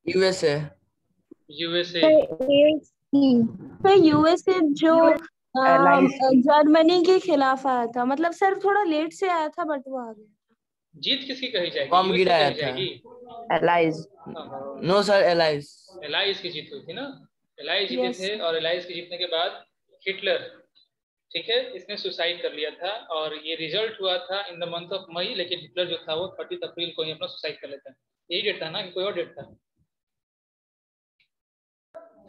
USA. USA. तो USA जो allies. Germany के खिलाफ आया था, मतलब सर थोड़ा लेट से आया था बट वो आ गया। जीत किसकी कही जाएगी? बम यूएसए गिराया कही था। जाएगी। Allies. No sir, allies. Allies की जीत हुई थी ना, एलाइज जीते Yes. थे। और एलाइज के जीतने के बाद हिटलर, ठीक है, इसने सुसाइड कर लिया था। और ये रिजल्ट हुआ था in the month of May, लेकिन हिटलर जो था वो 30 अप्रैल को ही अपना सुसाइड कर लेता है। यही डेट था ना कि कोई और डेट था?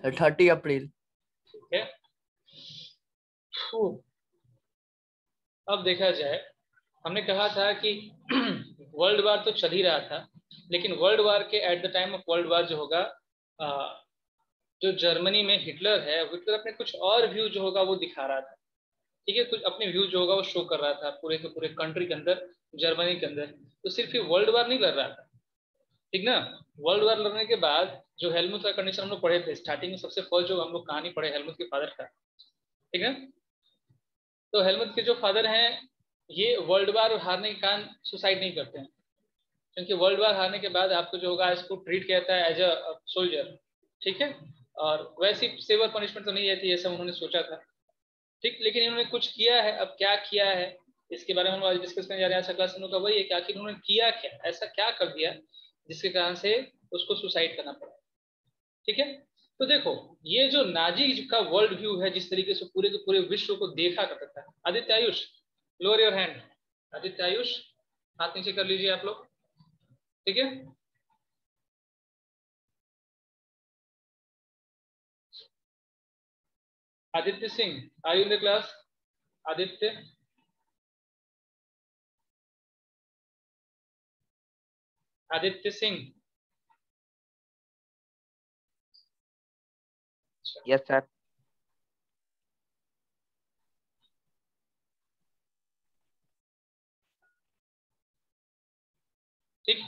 30 अप्रैल। ठीक है। अब देखा जाए, हमने कहा था कि वर्ल्ड वार तो चल ही रहा था, लेकिन वर्ल्ड वार के at the time of world war जो होगा, जो जर्मनी में हिटलर है, हिटलर अपने कुछ और व्यू जो होगा वो दिखा रहा था। ठीक है, कुछ अपने व्यू जो होगा वो शो कर रहा था पूरे के पूरे कंट्री के अंदर, जर्मनी के अंदर। तो सिर्फ ये वर्ल्ड वार नहीं लड़ रहा था, ठीक ना। वर्ल्ड वार लड़ने के बाद जो हेलमुथ का कंडीशन हम लोग पढ़े थे स्टार्टिंग में, सबसे फर्स्ट जो हम लोग कहानी पढ़े हेलमुथ के फादर का, ठीक है। तो हेलमुथ के जो फादर हैं, ये वर्ल्ड वार हारने के कारण सुसाइड नहीं करते हैं, क्योंकि वर्ल्ड वार हारने के बाद आपको जो होगा इसको ट्रीट किया जाता है एज अ सोल्जर, ठीक है। और वैसी सेवर पनिशमेंट तो नहीं रहती ऐसा उन्होंने सोचा था, ठीक। लेकिन इन्होंने कुछ किया है, अब क्या किया है इसके बारे में हम आज डिस्कस करने जा रहे हैं। ऐसा क्लास का वही है कि आखिर उन्होंने किया क्या, ऐसा क्या कर दिया जिसके कारण से उसको सुसाइड करना पड़ा, ठीक है। तो देखो, ये जो नाजी का वर्ल्ड व्यू है, जिस तरीके से पूरे के पूरे विश्व को देखा करता था। Aditya Ayush, lower your hand. Aditya Ayush, हाथ नीचे कर लीजिए आप लोग, ठीक है। Aditya Singh, are you in the class? Aditya, Aditya Singh. Yes sir. ठीक,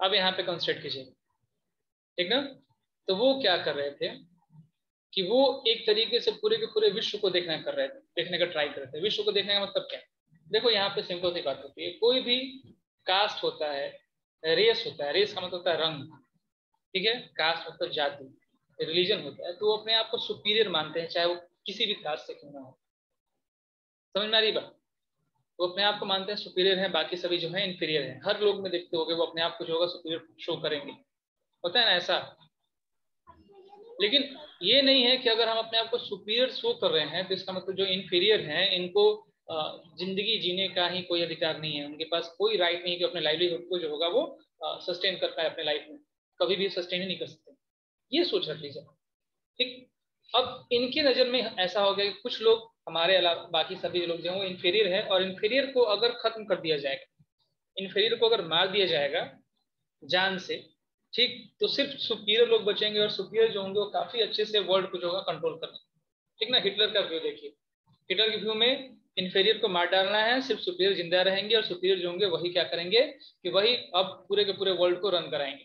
अब यहाँ पे कंसंट्रेट कीजिए, ठीक ना। तो वो क्या कर रहे थे कि वो एक तरीके से पूरे के पूरे विश्व को देखने कर रहे थे, देखने का ट्राई कर रहे थे। विश्व को देखने का मतलब क्या? देखो यहाँ पे सिंपल सी बात होती है, कोई भी कास्ट होता है, रेस होता है, रेस का मतलब होता है रंग, ठीक है। कास्ट मतलब जाति, रिलीजन होता है, तो वो अपने आप को सुपीरियर मानते हैं, चाहे वो किसी भी कास्ट से क्यों ना हो। समझ में आ रही बात? वो अपने आप को मानते हैं सुपीरियर है, बाकी सभी जो है इंफीरियर है। हर लोग में देखते होगे वो अपने आप को जो होगा सुपीरियर शो करेंगे, होता है ना ऐसा। लेकिन ये नहीं है कि अगर हम अपने आप को सुपीरियर शो कर रहे हैं तो इसका मतलब जो इंफीरियर हैं इनको जिंदगी जीने का ही कोई अधिकार नहीं है, उनके पास कोई राइट नहीं कि अपने लाइवलीहुड को जो होगा वो सस्टेन कर पाए अपने लाइफ में, कभी भी सस्टेन ही नहीं कर सकते। ये सोच रख लीजिए, ठीक। अब इनकी नज़र में ऐसा हो गया कि कुछ लोग हमारे अलावा बाकी सभी लोग जो हैं वो इंफीरियर है, और इंफीरियर को अगर खत्म कर दिया जाएगा, इंफीरियर को अगर मार दिया जाएगा जान से, ठीक, तो सिर्फ सुपीरियर लोग बचेंगे, और सुपीरियर जो होंगे वो काफी अच्छे से वर्ल्ड को जो होगा कंट्रोल करना, ठीक ना। हिटलर का व्यू देखिए, हिटलर के व्यू में इंफीरियर को मार डालना है, सिर्फ सुपीरियर जिंदा रहेंगे, और सुपीरियर जो होंगे वही क्या करेंगे कि वही अब पूरे के पूरे वर्ल्ड को रन कराएंगे,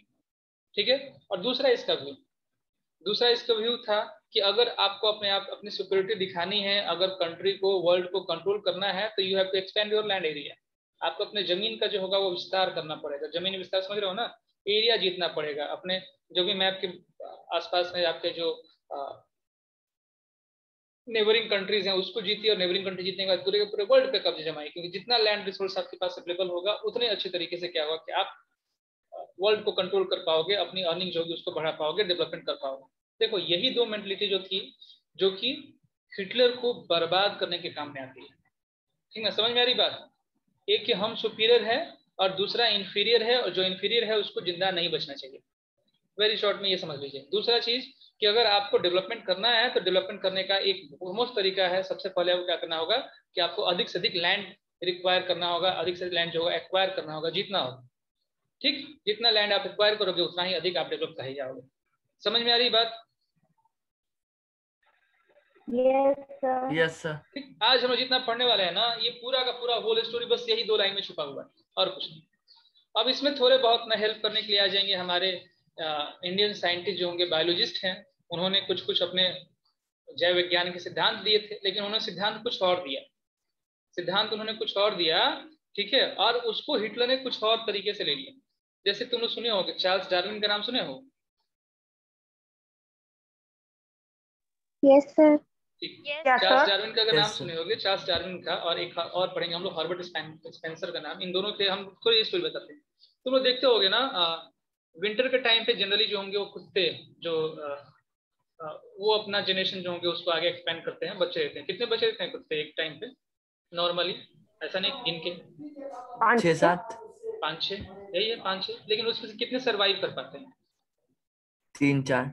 ठीक है। और दूसरा इसका व्यू था कि अगर आपको अपने आप अपनी सुपीरियरिटी दिखानी है, अगर कंट्री को वर्ल्ड को कंट्रोल करना है, तो you have to expand your land area. आपको अपने जमीन का जो होगा वो विस्तार करना पड़ेगा। जमीन विस्तार समझ रहे हो ना, एरिया जीतना पड़ेगा। अपने जो भी मैप के आसपास में आपके जो नेबरिंग कंट्रीज हैं उसको जीती, और नेबरिंग कंट्री जीतने के बाद पूरे के पूरे वर्ल्ड पे कब्जे जमाई, क्योंकि जितना लैंड रिसोर्स आपके पास अवेलेबल होगा उतने अच्छे तरीके से क्या होगा कि आप वर्ल्ड को कंट्रोल कर पाओगे, अपनी अर्निंग जो होगी उसको बढ़ा पाओगे, डेवलपमेंट कर पाओगे। देखो यही दो मेंटलिटी जो थी, जो कि हिटलर को बर्बाद करने के काम में आती है, ठीक ना। समझ में आ रही बात? एक कि हम सुपीरियर है, और दूसरा इंफीरियर है, और जो इंफीरियर है उसको जिंदा नहीं बचना चाहिए। वेरी शॉर्ट में ये समझ लीजिए। दूसरा चीज कि अगर आपको डेवलपमेंट करना है तो डेवलपमेंट करने का एक मोस्ट तरीका है, सबसे पहले आपको क्या करना होगा कि आपको अधिक से अधिक लैंड रिक्वायर करना होगा, अधिक से अधिक लैंड जो होगा एक्वायर करना होगा, जीतना होगा, ठीक। जितना लैंड आप एक्वायर करोगे उतना ही अधिक आप डेवलप कर जाओगे। समझ में आ रही बात? Yes sir. ठीक, आज हम जितना पढ़ने वाले हैं ना, ये पूरा का पूरा होल स्टोरी बस यही 2 लाइन में छुपा हुआ है और कुछ नहीं। अब इसमें थोड़े बहुत ना हेल्प करने के लिए आ जाएंगे हमारे इंडियन साइंटिस्ट जो होंगे, बायोलॉजिस्ट हैं। उन्होंने कुछ कुछ अपने जैव विज्ञान के सिद्धांत दिए थे, लेकिन उन्होंने सिद्धांत कुछ और दिया, सिद्धांत उन्होंने कुछ और दिया, ठीक है। और उसको हिटलर ने कुछ और तरीके से ले लिया। जैसे तुमने सुने होंगे, चार्ल्स डार्विन का नाम सुने हो? Yes sir. ठीक। Yes, Charles sir. डार्विन का अगर Yes, नाम sir. सुने होंगे, चार्ल्स डार्विन का, और एक और पढ़ेंगे हम लोग हर्बर्ट स्पेंसर का नाम। इन दोनों के हम थोड़ी स्टोरी बताते हैं। तुम लोग देखते होगे ना, विंटर के टाइम पे जनरली जो होंगे वो कुत्ते जो वो अपना जनरेशन जो होंगे उसको आगे एक्सपेंड करते हैं, बच्चे रहते हैं। कितने बच्चे रहते हैं कुत्ते एक टाइम पे नॉर्मली? ऐसा नहीं गिन के, 6-7, 5-6, यही है 5-6। लेकिन उसमें से कितने सर्वाइव कर पाते हैं? 3-4।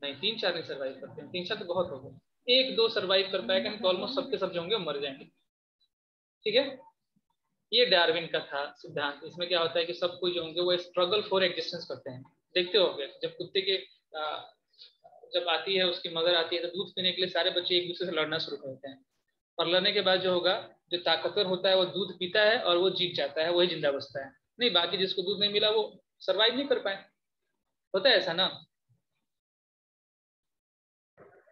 नहीं, 3-4 नहीं सर्वाइव करते हैं। 3-4 तो बहुत हो गए। 1-2 सर्वाइव कर पाएगा, नहीं तो ऑलमोस्ट सबके सब जो होंगे वो मर जाएंगे। ठीक है, ये डार्विन का था सिद्धांत। इसमें क्या होता है कि सब कुछ जो होंगे वो स्ट्रगल फॉर एग्जिस्टेंस करते हैं। देखते होंगे जब कुत्ते के जब आती है उसकी मदर आती है तो दूध पीने के लिए सारे बच्चे एक दूसरे से लड़ना शुरू करते हैं, और लड़ने के बाद जो होगा, जो ताकतवर होता है वो दूध पीता है और वो जीत जाता है, वही जिंदा बचता है। नहीं, बाकी जिसको दूध नहीं मिला वो सर्वाइव नहीं कर पाए। होता है ऐसा ना?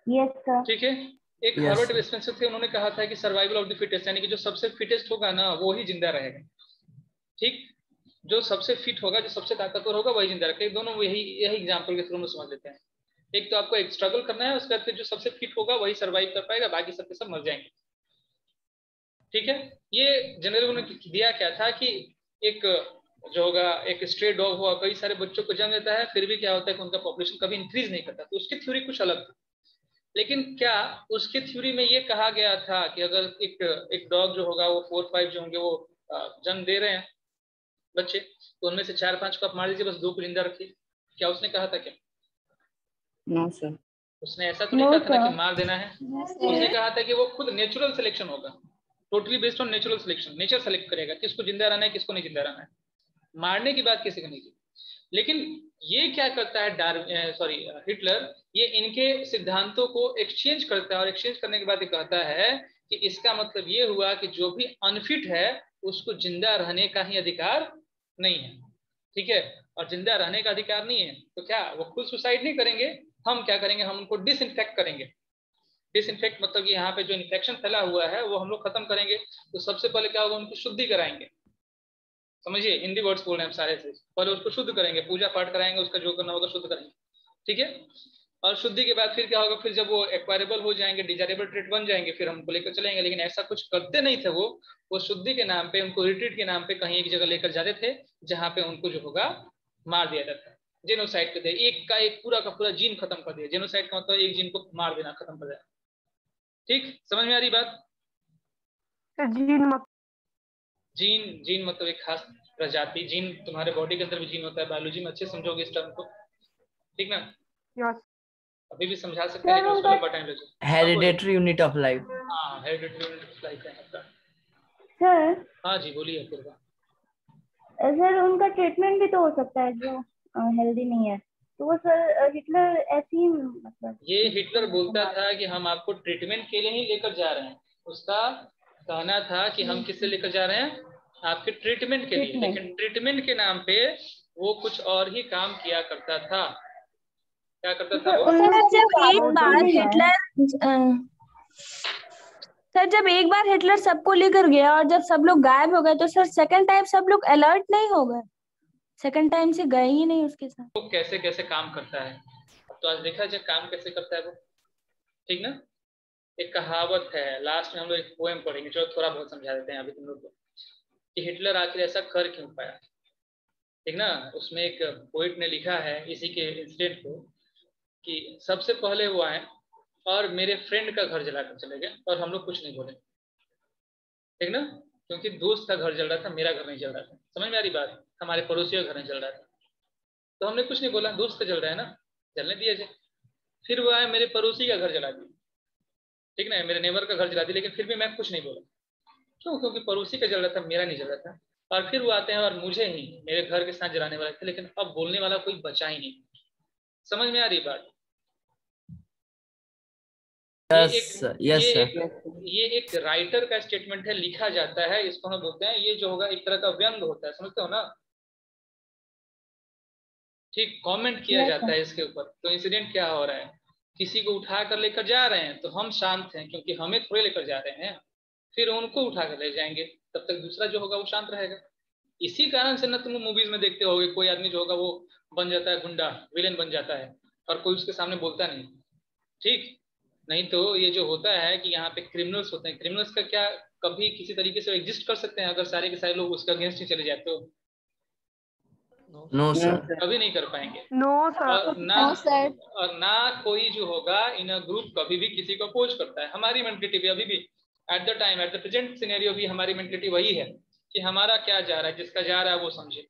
Yes sir. ठीक है। एक Yes, हार्वर्ड sir. स्पेंसर थे, उन्होंने कहा था कि सर्वाइवल ऑफ द फिटेस्ट, यानी कि जो सबसे फिटेस्ट होगा ना वो ही जिंदा रहेगा। ठीक, जो सबसे फिट होगा, जो सबसे ताकतवर होगा वही जिंदा रहेगा। दोनों यही एग्जांपल के थ्रू में समझ लेते हैं। एक तो आपको एक स्ट्रगल करना है, उसके बाद फिर जो सबसे फिट होगा वही सर्वाइव कर पाएगा, बाकी सबके सब मर जाएंगे। ठीक है, ये जनरल उन्होंने दिया क्या था कि एक जो होगा, एक स्ट्रे डॉग हुआ, कई सारे बच्चों को जन्म देता है, फिर भी क्या होता है कि उनका पॉपुलेशन कभी इंक्रीज नहीं करता। तो उसकी थ्योरी कुछ अलग थी। लेकिन क्या उसके थ्योरी में ये कहा गया था कि अगर एक डॉग जो होगा वो 4-5 जो होंगे वो जन्म दे रहे हैं बच्चे, तो उनमें से 4-5 को आप मार दीजिए, बस 2 को जिंदा रखिए? क्या उसने कहा था? क्या No, sir. उसने ऐसा तो नहीं कहा था ना कि मार देना है। उसने कहा था कि वो खुद नेचुरल सिलेक्शन होगा, totally based on natural selection. Nature select करेगा किसको जिंदा रहना है, किसको नहीं जिंदा रहना है। मारने की बात किसी को नहीं की। लेकिन ये क्या करता है हिटलर, ये इनके सिद्धांतों को एक्सचेंज करता है, और एक्सचेंज करने के बाद ये कहता है कि इसका मतलब ये हुआ कि जो भी अनफिट है उसको जिंदा रहने का ही अधिकार नहीं है। ठीक है, और जिंदा रहने का अधिकार नहीं है तो क्या वो खुद सुसाइड नहीं करेंगे? हम क्या करेंगे, हम उनको डिसइंफेक्ट करेंगे। डिसइंफेक्ट मतलब कि यहाँ पे जो इन्फेक्शन फैला हुआ है वो हम लोग खत्म करेंगे। तो सबसे पहले क्या होगा, उनको शुद्धि कराएंगे। समझिए, हिंदी वर्ड्स बोल रहे हैं हम सारे से। पहले उसको शुद्ध करेंगे, पूजा पाठ कराएंगे, उसका जो करना होगा शुद्ध करेंगे। ठीक है, और शुद्धि के बाद फिर क्या होगा, फिर जब वो एक्वायरेबल हो जाएंगे, डिजायरेबल ट्रेट बन जाएंगे, फिर हमको लेकर चलेंगे। लेकिन ऐसा कुछ करते नहीं थे वो शुद्धि के नाम पे, उनको रिट्रीट के नाम पे कहीं एक जगह लेकर जाते थे, जहाँ पे उनको जो होगा मार दिया जाता है। जेनोसाइड कर दिया, एक का एक पूरा का पूरा जीन खत्म कर दिया। जेनोसाइड का मतलब एक जीन को मार देना, खत्म कर देना। ठीक, समझ में आ रही बात? जीन मतलब एक खास प्रजाति। जीन तुम्हारे बॉडी के अंदर भी जीन होता है, बायोलॉजी में अच्छे समझोगे इस टर्म को। ठीक ना? Yes. अभी भी समझा सकते हैं, लेकिन उसमें लंबा टाइम लगेगा। Hereditary unit of life. हाँ, हेरिडिटरी यूनिट ऑफ लाइफ है आपका। सर हाँ जी, बोलिए पूर्वा। सर उनका ट्रीटमेंट भी तो हो सकता है जो हेल्दी नहीं है, तो वो सर हिटलर ऐसी ही मतलब ये हिटलर बोलता था कि हम आपको ट्रीटमेंट के लिए ही लेकर जा रहे हैं। उसका कहना था कि हम किससे लेकर जा रहे हैं, आपके ट्रीटमेंट के लिए। लेकिन ट्रीटमेंट के नाम पे वो कुछ और ही काम किया करता था। क्या करता था वो? सर जब एक बार हाँ। हिटलर सर जब एक बार हिटलर सबको लेकर गया और जब सब लोग गायब हो गए तो सर सेकंड टाइम सब लोग अलर्ट नहीं हो गए? सेकंड टाइम से गए ही नहीं उसके साथ। वो कैसे कैसे काम करता है, अब तो आज देखा जाए काम कैसे करता है वो। ठीक ना? एक कहावत है, लास्ट में हम लोग एक पोएम पढ़ेंगे, चलो थोड़ा बहुत समझा देते हैं अभी तुम लोग को, कि हिटलर आखिर ऐसा कर क्यों पाया। ठीक ना? उसमें एक पोइट ने लिखा है इसी के इंसिडेंट को, कि सबसे पहले वो आए और मेरे फ्रेंड का घर जलाकर चले गए और हम लोग कुछ नहीं बोले। ठीक ना? क्योंकि दोस्त का घर जल रहा था, मेरा घर नहीं जल रहा था। समझ में आ रही बात? हमारे पड़ोसी का घर नहीं जल रहा था, तो हमने कुछ नहीं बोला, दोस्त का जल रहा है ना, जलने दिया जाए। फिर वो आए, मेरे पड़ोसी का घर जला दिया। ठीक ना? मेरे नेबर का घर जला दिया, लेकिन फिर भी मैं कुछ नहीं बोला। क्यों? क्योंकि पड़ोसी का जल रहा था, मेरा नहीं जल रहा था। और फिर वो आते हैं और मुझे ही मेरे घर के साथ जलाने वाले थे, लेकिन अब बोलने वाला कोई बचा ही नहीं। समझ में आ रही बात? ये एक राइटर का स्टेटमेंट है, लिखा जाता है, इसको हम बोलते हैं, ये जो होगा एक तरह का व्यंग होता है, समझते हो ना? ठीक, कमेंट किया जाता है इसके ऊपर। तो इंसिडेंट क्या हो रहा है, किसी को उठा कर लेकर जा रहे हैं तो हम शांत हैं क्योंकि हमें थोड़े लेकर जा रहे हैं, फिर उनको उठा कर ले जाएंगे, तब तक दूसरा जो होगा वो शांत रहेगा। इसी कारण से ना तुम मूवीज में देखते होगे, कोई आदमी जो होगा वो बन जाता है गुंडा, विलेन बन जाता है, और कोई उसके सामने बोलता नहीं। ठीक, नहीं तो ये जो होता है कि यहाँ पे क्रिमिनल्स होते हैं, क्रिमिनल्स का क्या कभी किसी तरीके से एग्जिस्ट कर सकते हैं अगर सारे के सारे लोग उसके अगेंस्ट ही चले जाए तो? No no sir. सर। कभी नहीं कर पाएंगे। No sir. और ना कोई जो होगा इन अ ग्रुप कभी भी किसी को अपोज करता है। हमारी मेंटलिटी भी अभी भी at the time, at the present scenario भी हमारी मेंटलिटी वही है कि हमारा क्या जा रहा है, जिसका जा रहा है वो समझे।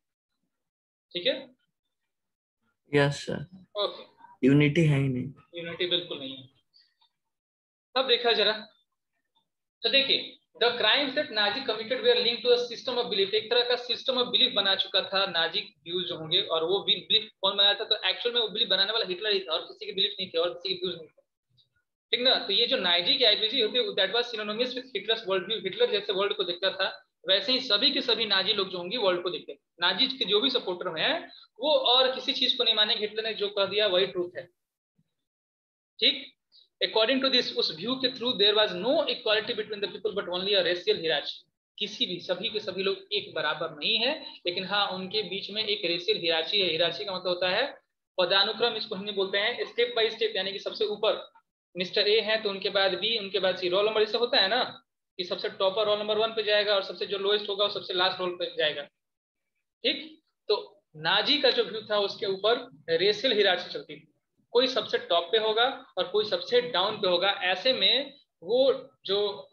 ठीक है, यस सर। ओके, यूनिटी है ही नहीं। यूनिटी बिल्कुल नहीं है। अब देखा जरा, तो देखिए, the crimes that Nazi committed were linked to a system of belief, एक तरह का सिस्टम ऑफ बिलीफ बना चुका था नाजी व्यूज जो होंगे, और वो बिलीफ कौन बनाया था? तो एक्चुअल में वो बिलीफ बनाने वाला हिटलर ही था, और किसी के बिलीफ नहीं थे, और किसी के व्यूज नहीं थे। ठीक ना? तो ये जो नाजी की आइडियोलॉजी होती है that was synonymous with Hitler's world view, Hitler जैसे वर्ल्ड को देखता था वैसे ही सभी के सभी नाजी लोग जो होंगे वर्ल्ड को देखते हैं। नाजी के जो भी सपोर्टर हैं वो और किसी चीज को नहीं मानेंगे, हिटलर ने जो कह दिया वही ट्रूथ है। ठीक, अकॉर्डिंग टू दिस, उस व्यू के through there was no equality between the people but only a racial hierarchy, किसी भी सभी के सभी लोग एक बराबर नहीं है, लेकिन हाँ उनके बीच में एक रेशियल हियरार्ची है। हियरार्ची का मतलब होता है पदानुक्रम, इसको हिंदी बोलते हैं स्टेप बाय स्टेप, यानी कि सबसे ऊपर मिस्टर ए है तो उनके बाद बी, उनके बाद सी, रोल नंबर इससे होता है ना कि सबसे टॉपर रोल नंबर 1 पे जाएगा और सबसे जो लोएस्ट होगा वो सबसे लास्ट रोल पे जाएगा। ठीक, तो नाजी का जो व्यू था उसके ऊपर रेशियल हियरार्ची चलती थी, कोई सबसे टॉप पे होगा और कोई सबसे डाउन पे होगा। ऐसे में वो जो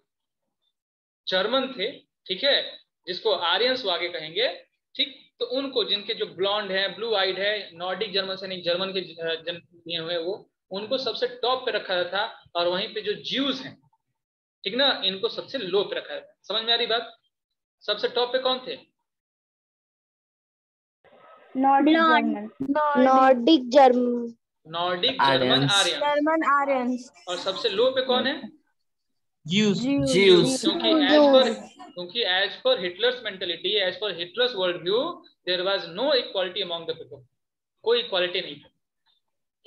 जर्मन थे, ठीक है, जिसको आर्यंस आगे कहेंगे, ठीक, तो उनको जिनके जो ब्लॉन्ड है, ब्लू आइड है, नॉर्डिक जर्मन से नहीं, जर्मन के जन्मे हुए, वो उनको सबसे टॉप पे रखा था, और वहीं पे जो ज्यूज हैं, ठीक ना, इनको सबसे लो पे रखा था। समझ में आ रही बात? सबसे टॉप पे कौन थे? Nordic German Nordic German German Aryans. और सबसे लो पे कौन है? ज्यूज। क्योंकि as per Hitler's mentality, as per Hitler's world view, there was no equality among the people, कोई इक्वालिटी नहीं था।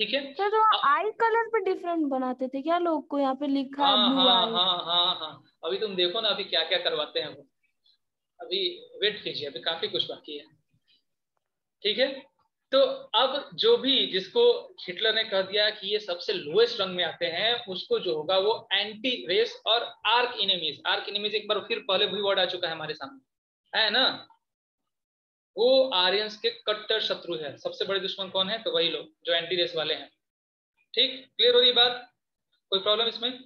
ठीक है, तो आई कलर पे डिफरेंट बनाते थे क्या लोग को? यहाँ पे लिखा है ब्लू आई। हाँ, अभी तुम देखो ना अभी क्या क्या करवाते हैं वो, अभी वेट कीजिए, अभी काफी कुछ बाकी है। ठीक है, तो अब जो भी जिसको हिटलर ने कह दिया कि ये सबसे लोएस्ट रंग में आते हैं, उसको जो होगा वो एंटी रेस और आर्क इनेमीज, आर्क इनेमीज एक बार फिर पहले भी वर्ड आ चुका है हमारे सामने, है ना, वो आर्यंस के कट्टर शत्रु है। सबसे बड़े दुश्मन कौन है? तो वही लोग जो एंटी रेस वाले हैं। ठीक, क्लियर हो रही बात? कोई प्रॉब्लम इसमें?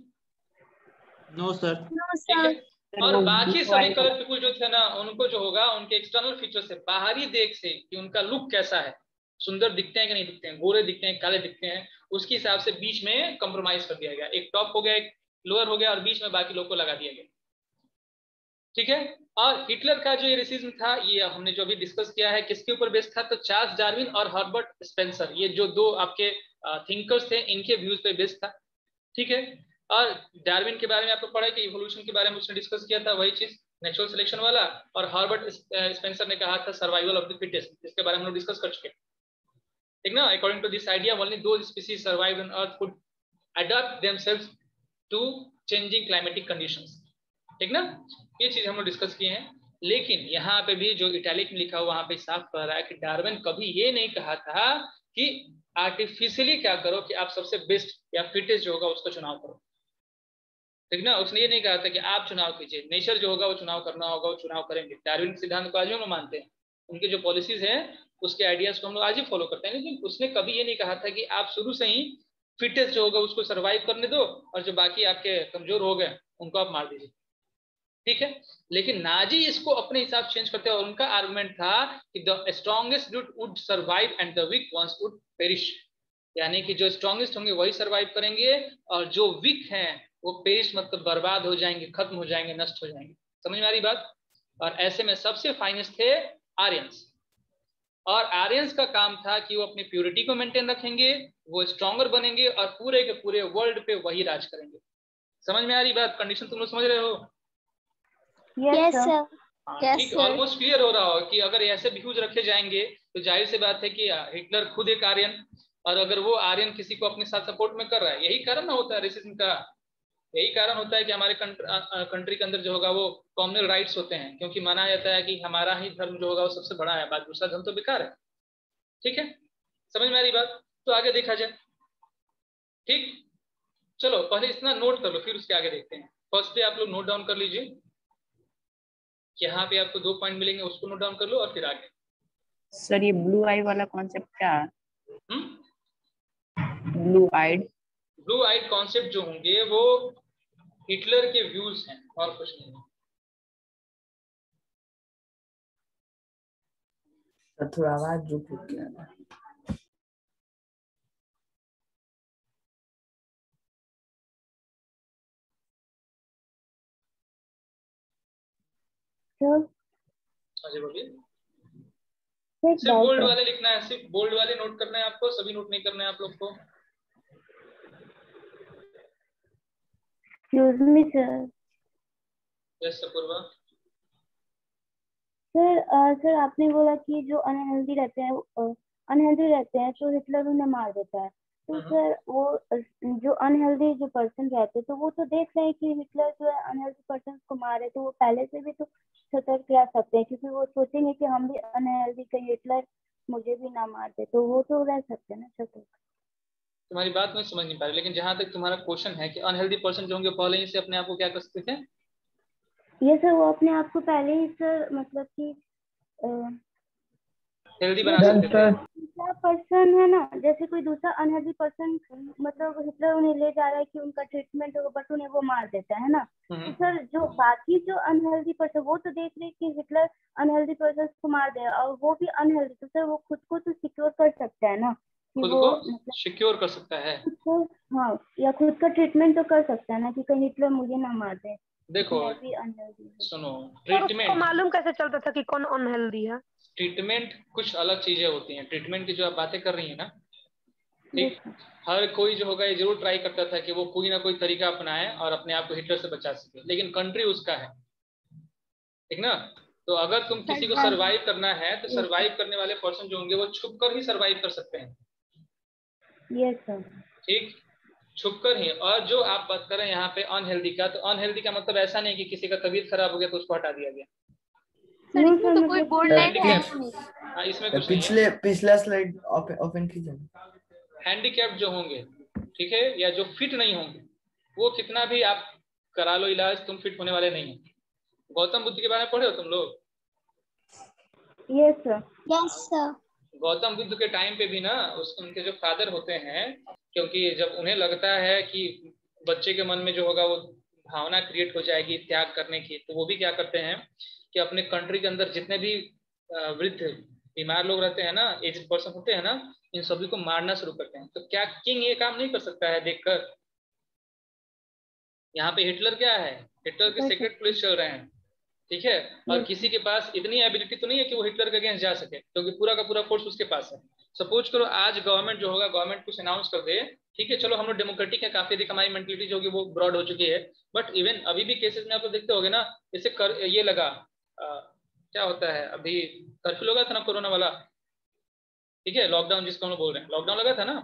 No sir. ठीक है, और बाकी सभी कलर पीपल जो थे ना, उनको जो होगा उनके एक्सटर्नल फीचर से, बाहरी देख से कि उनका लुक कैसा है, सुंदर दिखते हैं कि नहीं दिखते हैं, गोरे दिखते हैं, काले दिखते हैं, उसके हिसाब से बीच में कंप्रोमाइज कर दिया गया, एक टॉप हो गया, एक लोअर हो गया, और बीच में बाकी लोग को लगा दिया गया। ठीक है, और हिटलर का जो ये रेसिज्म था, ये हमने जो अभी डिस्कस किया है, किसके ऊपर बेस्ड था? तो चार्ल्स डार्विन और हर्बर्ट स्पेंसर, ये जो दो आपके थिंकर्स थे, इनके व्यूज पे बेस्ड था। ठीक है, और डार्विन के बारे में आपको पढ़ा है कि इवोल्यूशन के बारे में उसने डिस्कस किया था, वही चीज नेचुरल सिलेक्शन वाला, और हर्बर्ट स्पेंसर ने कहा था सर्वाइवल ऑफ द फिटेस्ट, जिसके बारे में हम लोग डिस्कस कर चुके हैं। ठीक ना, according to this idea only those species survive on earth could adopt themselves to changing climatic conditions. ठीक ना, ये चीज हम लोग डिस्कस किए हैं। लेकिन यहाँ पे भी जो इटैलिक में लिखा हुआ वहां पे साफ कह रहा है कि डार्विन कभी ये नहीं कहा था कि आर्टिफिशियली क्या करो कि आप सबसे बेस्ट या फिटेस्ट जो होगा उसका चुनाव करो। ठीक ना, उसने ये नहीं कहा था कि आप चुनाव कीजिए, नेचर जो होगा वो चुनाव करना होगा, वो चुनाव करेंगे। डार्विन के सिद्धांत को आज हम मानते हैं, उनके जो पॉलिसीज हैं उसके आइडियाज को हम लोग आज ही फॉलो करते हैं, लेकिन उसने कभी ये नहीं कहा था कि आप शुरू से ही फिटेस्ट जो होगा उसको सर्वाइव करने दो और जो बाकी आपके कमजोर हो गए उनको आप मार दीजिए। ठीक है, लेकिन नाजी इसको अपने हिसाब चेंज करते हैं, और उनका आर्गुमेंट था कि the strongest would survive and the weak ones would perish, यानी कि जो स्ट्रॉन्गेस्ट होंगे वही सर्वाइव करेंगे और जो वीक हैं वो पेरिश मतलब बर्बाद हो जाएंगे, खत्म हो जाएंगे, नष्ट हो जाएंगे। समझ में आ रही बात? और ऐसे में सबसे फाइनेस्ट थे आर्यंस, और आर्यंस का काम था कि वो अपनी प्योरिटी को मेंटेन रखेंगे, वो स्ट्रॉन्गर बनेंगे और पूरे के पूरे वर्ल्ड पे वही राज करेंगे। समझ में आ रही बात? कंडीशन तुम लोग समझ रहे हो? Yes sir. ठीक, ऑलमोस्ट क्लियर हो रहा हो कि अगर ऐसे व्यूज रखे जाएंगे तो जाहिर सी बात है कि हिटलर खुद एक आर्यन, और अगर वो आर्यन किसी को अपने साथ सपोर्ट में कर रहा है, यही कारण होता है रेसिज्म का, यही कारण होता है कि हमारे कंट्री के अंदर जो होगा वो कॉमनल राइट्स होते हैं, क्योंकि माना जाता है कि हमारा ही धर्म जो होगा वो सबसे बड़ा है, बात दूसरा धर्म तो बेकार है। ठीक है, समझ में आ रही बात? तो आगे देखा जाए। ठीक, चलो पहले इतना नोट कर लो, फिर उसके आगे देखते हैं। फर्स्ट पे आप लोग नोट डाउन कर लीजिए, यहाँ पे आपको 2 पॉइंट मिलेंगे, उसको नोट डाउन कर लो और फिर आगे। सर ये ब्लू आई वाला कॉन्सेप्ट क्या है? Blue eyed blue eyed concept जो होंगे वो हिटलर के व्यूज हैं और कुछ नहीं। थोड़ा आवाज रुक रुक के आ रहा है। अजय बोलिए। एक सिर्फ डाउट बोल्ड है। वाले लिखना है, सिर्फ बोल्ड वाले नोट करना है आपको, सभी नोट नहीं करना है आप लोग को। Excuse me sir. Yes Apoorva. Sir sir आपने बोला कि जो अनहेल्दी रहते हैं तो हिटलर उन्हें मार देता है। तो सर वो जो अनहेल्दी जो पर्सन रहते हैं तो वो तो देख रहे हैं कि हिटलर जो है अनहेल्दी पर्सन को मारे, तो वो पहले से भी तो सतर्क रह सकते हैं, क्योंकि वो सोचेंगे कि हम भी अनहेल्दी, कहीं हिटलर मुझे भी ना मार दे, तो वो तो रह सकते हैं ना सतर्क। तुम्हारी बात मैं समझ नहीं पा रही, लेकिन जहां तक तुम्हारा क्वेश्चन है कि अनहेल्दी पर्सन जो होंगे पहले ही से अपने आप को क्या कर सकते थे? ये सर वो अपने आप को पहले ही सर मतलब कि हेल्दी बना सकते थे। दूसरा पर्सन है ना, जैसे कोई दूसरा अनहेल्दी पर्सन मतलब हिटलर उन्हें ले जा रहा है कि उनका ट्रीटमेंट होगा, बट उन्हें वो मार देता है ना। तो सर जो बाकी जो अनहेल्दी पर्सन वो तो देख रहे कि हिटलर अनहेल्दी पर्सन को मार दे और वो भी अनहेल्दी, तो सर वो खुद को तो सिक्योर कर सकता है ना कि खुद वो को मतलब सिक्योर कर सकता है। खुद को, हाँ, या खुद का ट्रीटमेंट तो कर सकता है ना कि कहीं हिटलर मुझे ना मार दे, देखो मैं भी अनहेल्दी हूँ। सुनो, सर उसको ट्रीटमेंट मालूम कैसे चलता था कि कौन अनहेल्दी है? ट्रीटमेंट कुछ अलग चीजें होती हैं। ट्रीटमेंट की जो आप बातें कर रही है ना, ये ठीक, हर कोई जो होगा ये जरूर ट्राई करता था कि वो कोई ना कोई तरीका अपनाए और अपने आप को हिटलर से बचा सके, लेकिन कंट्री उसका है, ठीक ना। तो अगर तुम किसी को सरवाइव करना है तो सरवाइव करने वाले पर्सन जो होंगे वो छुप कर ही सरवाइव कर सकते हैं, यस सर। ठीक, छुप कर ही। और जो आप बात कर रहे हैं यहाँ पे अनहेल्दी का, तो अनहेल्दी का मतलब ऐसा नहीं कि किसी का तबीयत खराब हो गया तो उसको हटा दिया गया। सर इसमें तो कोई बोल्ड लाइन है ही नहीं। हाँ, इसमें कुछ नहीं है। पिछला स्लाइड ओपन कीजिए। हैंडीकैप जो होंगे, ठीक है, या जो फिट नहीं होंगे, वो कितना भी आप करा लो इलाज, तुम फिट होने वाले नहीं हो। गौतम बुद्ध के बारे में पढ़े हो तुम लोग? Yes sir. Yes sir. Gautam Buddha के टाइम पे भी ना उनके जो फादर होते हैं, क्योंकि जब उन्हें लगता है कि बच्चे के मन में जो होगा वो भावना क्रिएट हो जाएगी त्याग करने की, तो वो भी क्या करते हैं कि अपने कंट्री के अंदर जितने भी वृद्ध बीमार लोग रहते हैं ना, एज पर्सन होते हैं ना, इन सभी को मारना शुरू करते हैं। तो क्या किंग ये काम नहीं कर सकता है देखकर? यहाँ पे हिटलर क्या है, हिटलर के सीक्रेट पुलिस चल रहे हैं, ठीक है, और किसी के पास इतनी एबिलिटी तो नहीं है कि वो हिटलर के अगेंस्ट जा सके, क्योंकि पूरा का पूरा फोर्स उसके पास है। सपोज करो आज गवर्नमेंट जो होगा, गवर्नमेंट कुछ अनाउंस कर दे, ठीक है, चलो हम लोग डेमोक्रेटिक है, काफी अधिक हमारी मेंटलिटी जो होगी वो ब्रॉड हो चुकी है, बट इवन अभी भी केसेस में आप लोग देखते होगे ना, जैसे ये लगा क्या होता है, अभी कर्फ्यू लगा था ना कोरोना वाला, ठीक है, लॉकडाउन जिसको हम लोग बोल रहे हैं, लॉकडाउन लगा था ना।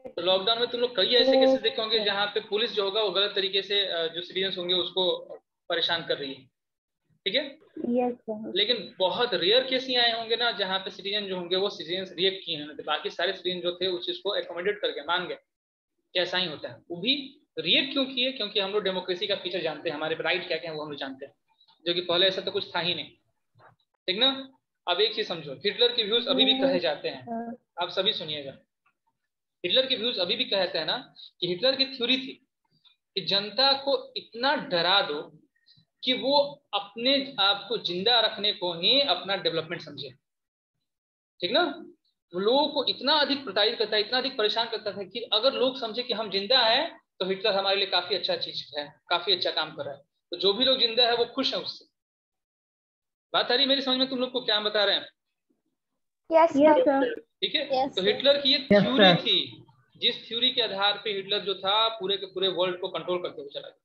तो लॉकडाउन में तुम लोग कई ऐसे केसेस देखे होंगे जहाँ पे पुलिस जो होगा वो गलत तरीके से जो सिटीजन होंगे उसको परेशान कर रही है, ठीक है। Yes sir. लेकिन बहुत रेयर केस ही आए होंगे ना जहाँ पे सिटीजन जो होंगे वो सिटीजन रिएक्ट किए हैं, तो बाकी सारे सिटीजन जो थे उस चीज को एकोमोडेट करके मान गए कि ऐसा ही होता है। वो भी रिएक्ट क्यों किए? क्योंकि हम लोग डेमोक्रेसी का फीचर जानते हैं, हमारे राइट क्या क्या है वो हम लोग जानते हैं, जो कि पहले ऐसा तो कुछ था ही नहीं, ठीक ना। अब एक चीज समझो, हिटलर के व्यूज अभी भी कहे जाते हैं, आप सभी सुनिएगा, हिटलर के व्यूज अभी भी कहते हैं ना कि हिटलर की थ्योरी थी कि जनता को इतना डरा दो कि वो अपने आप को जिंदा रखने को ही अपना डेवलपमेंट समझे, ठीक ना। वो लोगों को इतना अधिक प्रताड़ित करता है, इतना अधिक परेशान करता था कि अगर लोग समझे कि हम जिंदा हैं तो हिटलर हमारे लिए काफी अच्छा चीज है, काफी अच्छा काम कर रहा है, तो जो भी लोग जिंदा है वो खुश है उससे। बात आ रही मेरी समझ में? तुम लोग को क्या बता रहे हैं? Yes sir. ठीक है। Yes, तो sir. हिटलर की ये थ्योरी थी, जिस थ्योरी के आधार पे हिटलर जो था पूरे के पूरे वर्ल्ड को कंट्रोल करते हुए चला गया,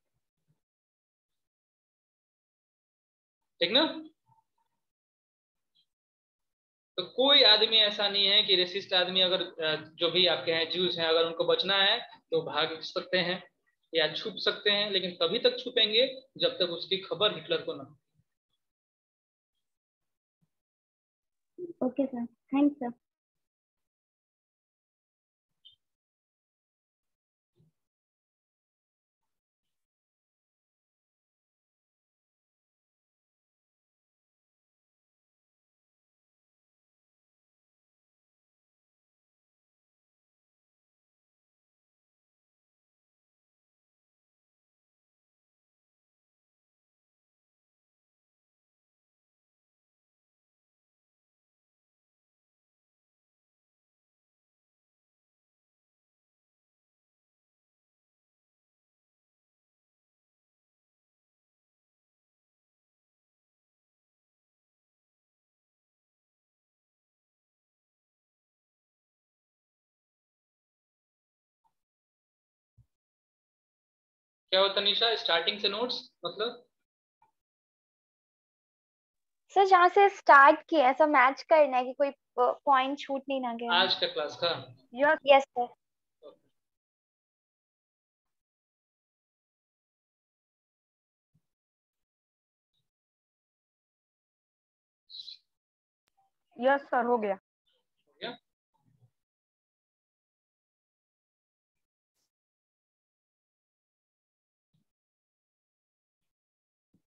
ठीक ना। तो कोई आदमी ऐसा नहीं है कि रेसिस्ट आदमी, अगर जो भी आपके हैं ज्यूज हैं, अगर उनको बचना है तो भाग सकते हैं या छुप सकते हैं, लेकिन तभी तक छुपेंगे जब तक उसकी खबर हिटलर को ना। Okay sir, thanks sir. क्या होता निशा स्टार्टिंग से नोट्स मतलब? सर जहाँ से स्टार्ट किया ऐसा मैच करना है कि कोई पॉइंट छूट नहीं ना गया। आज का क्लास का? Yes yes sir. Yes sir हो गया। हो गया?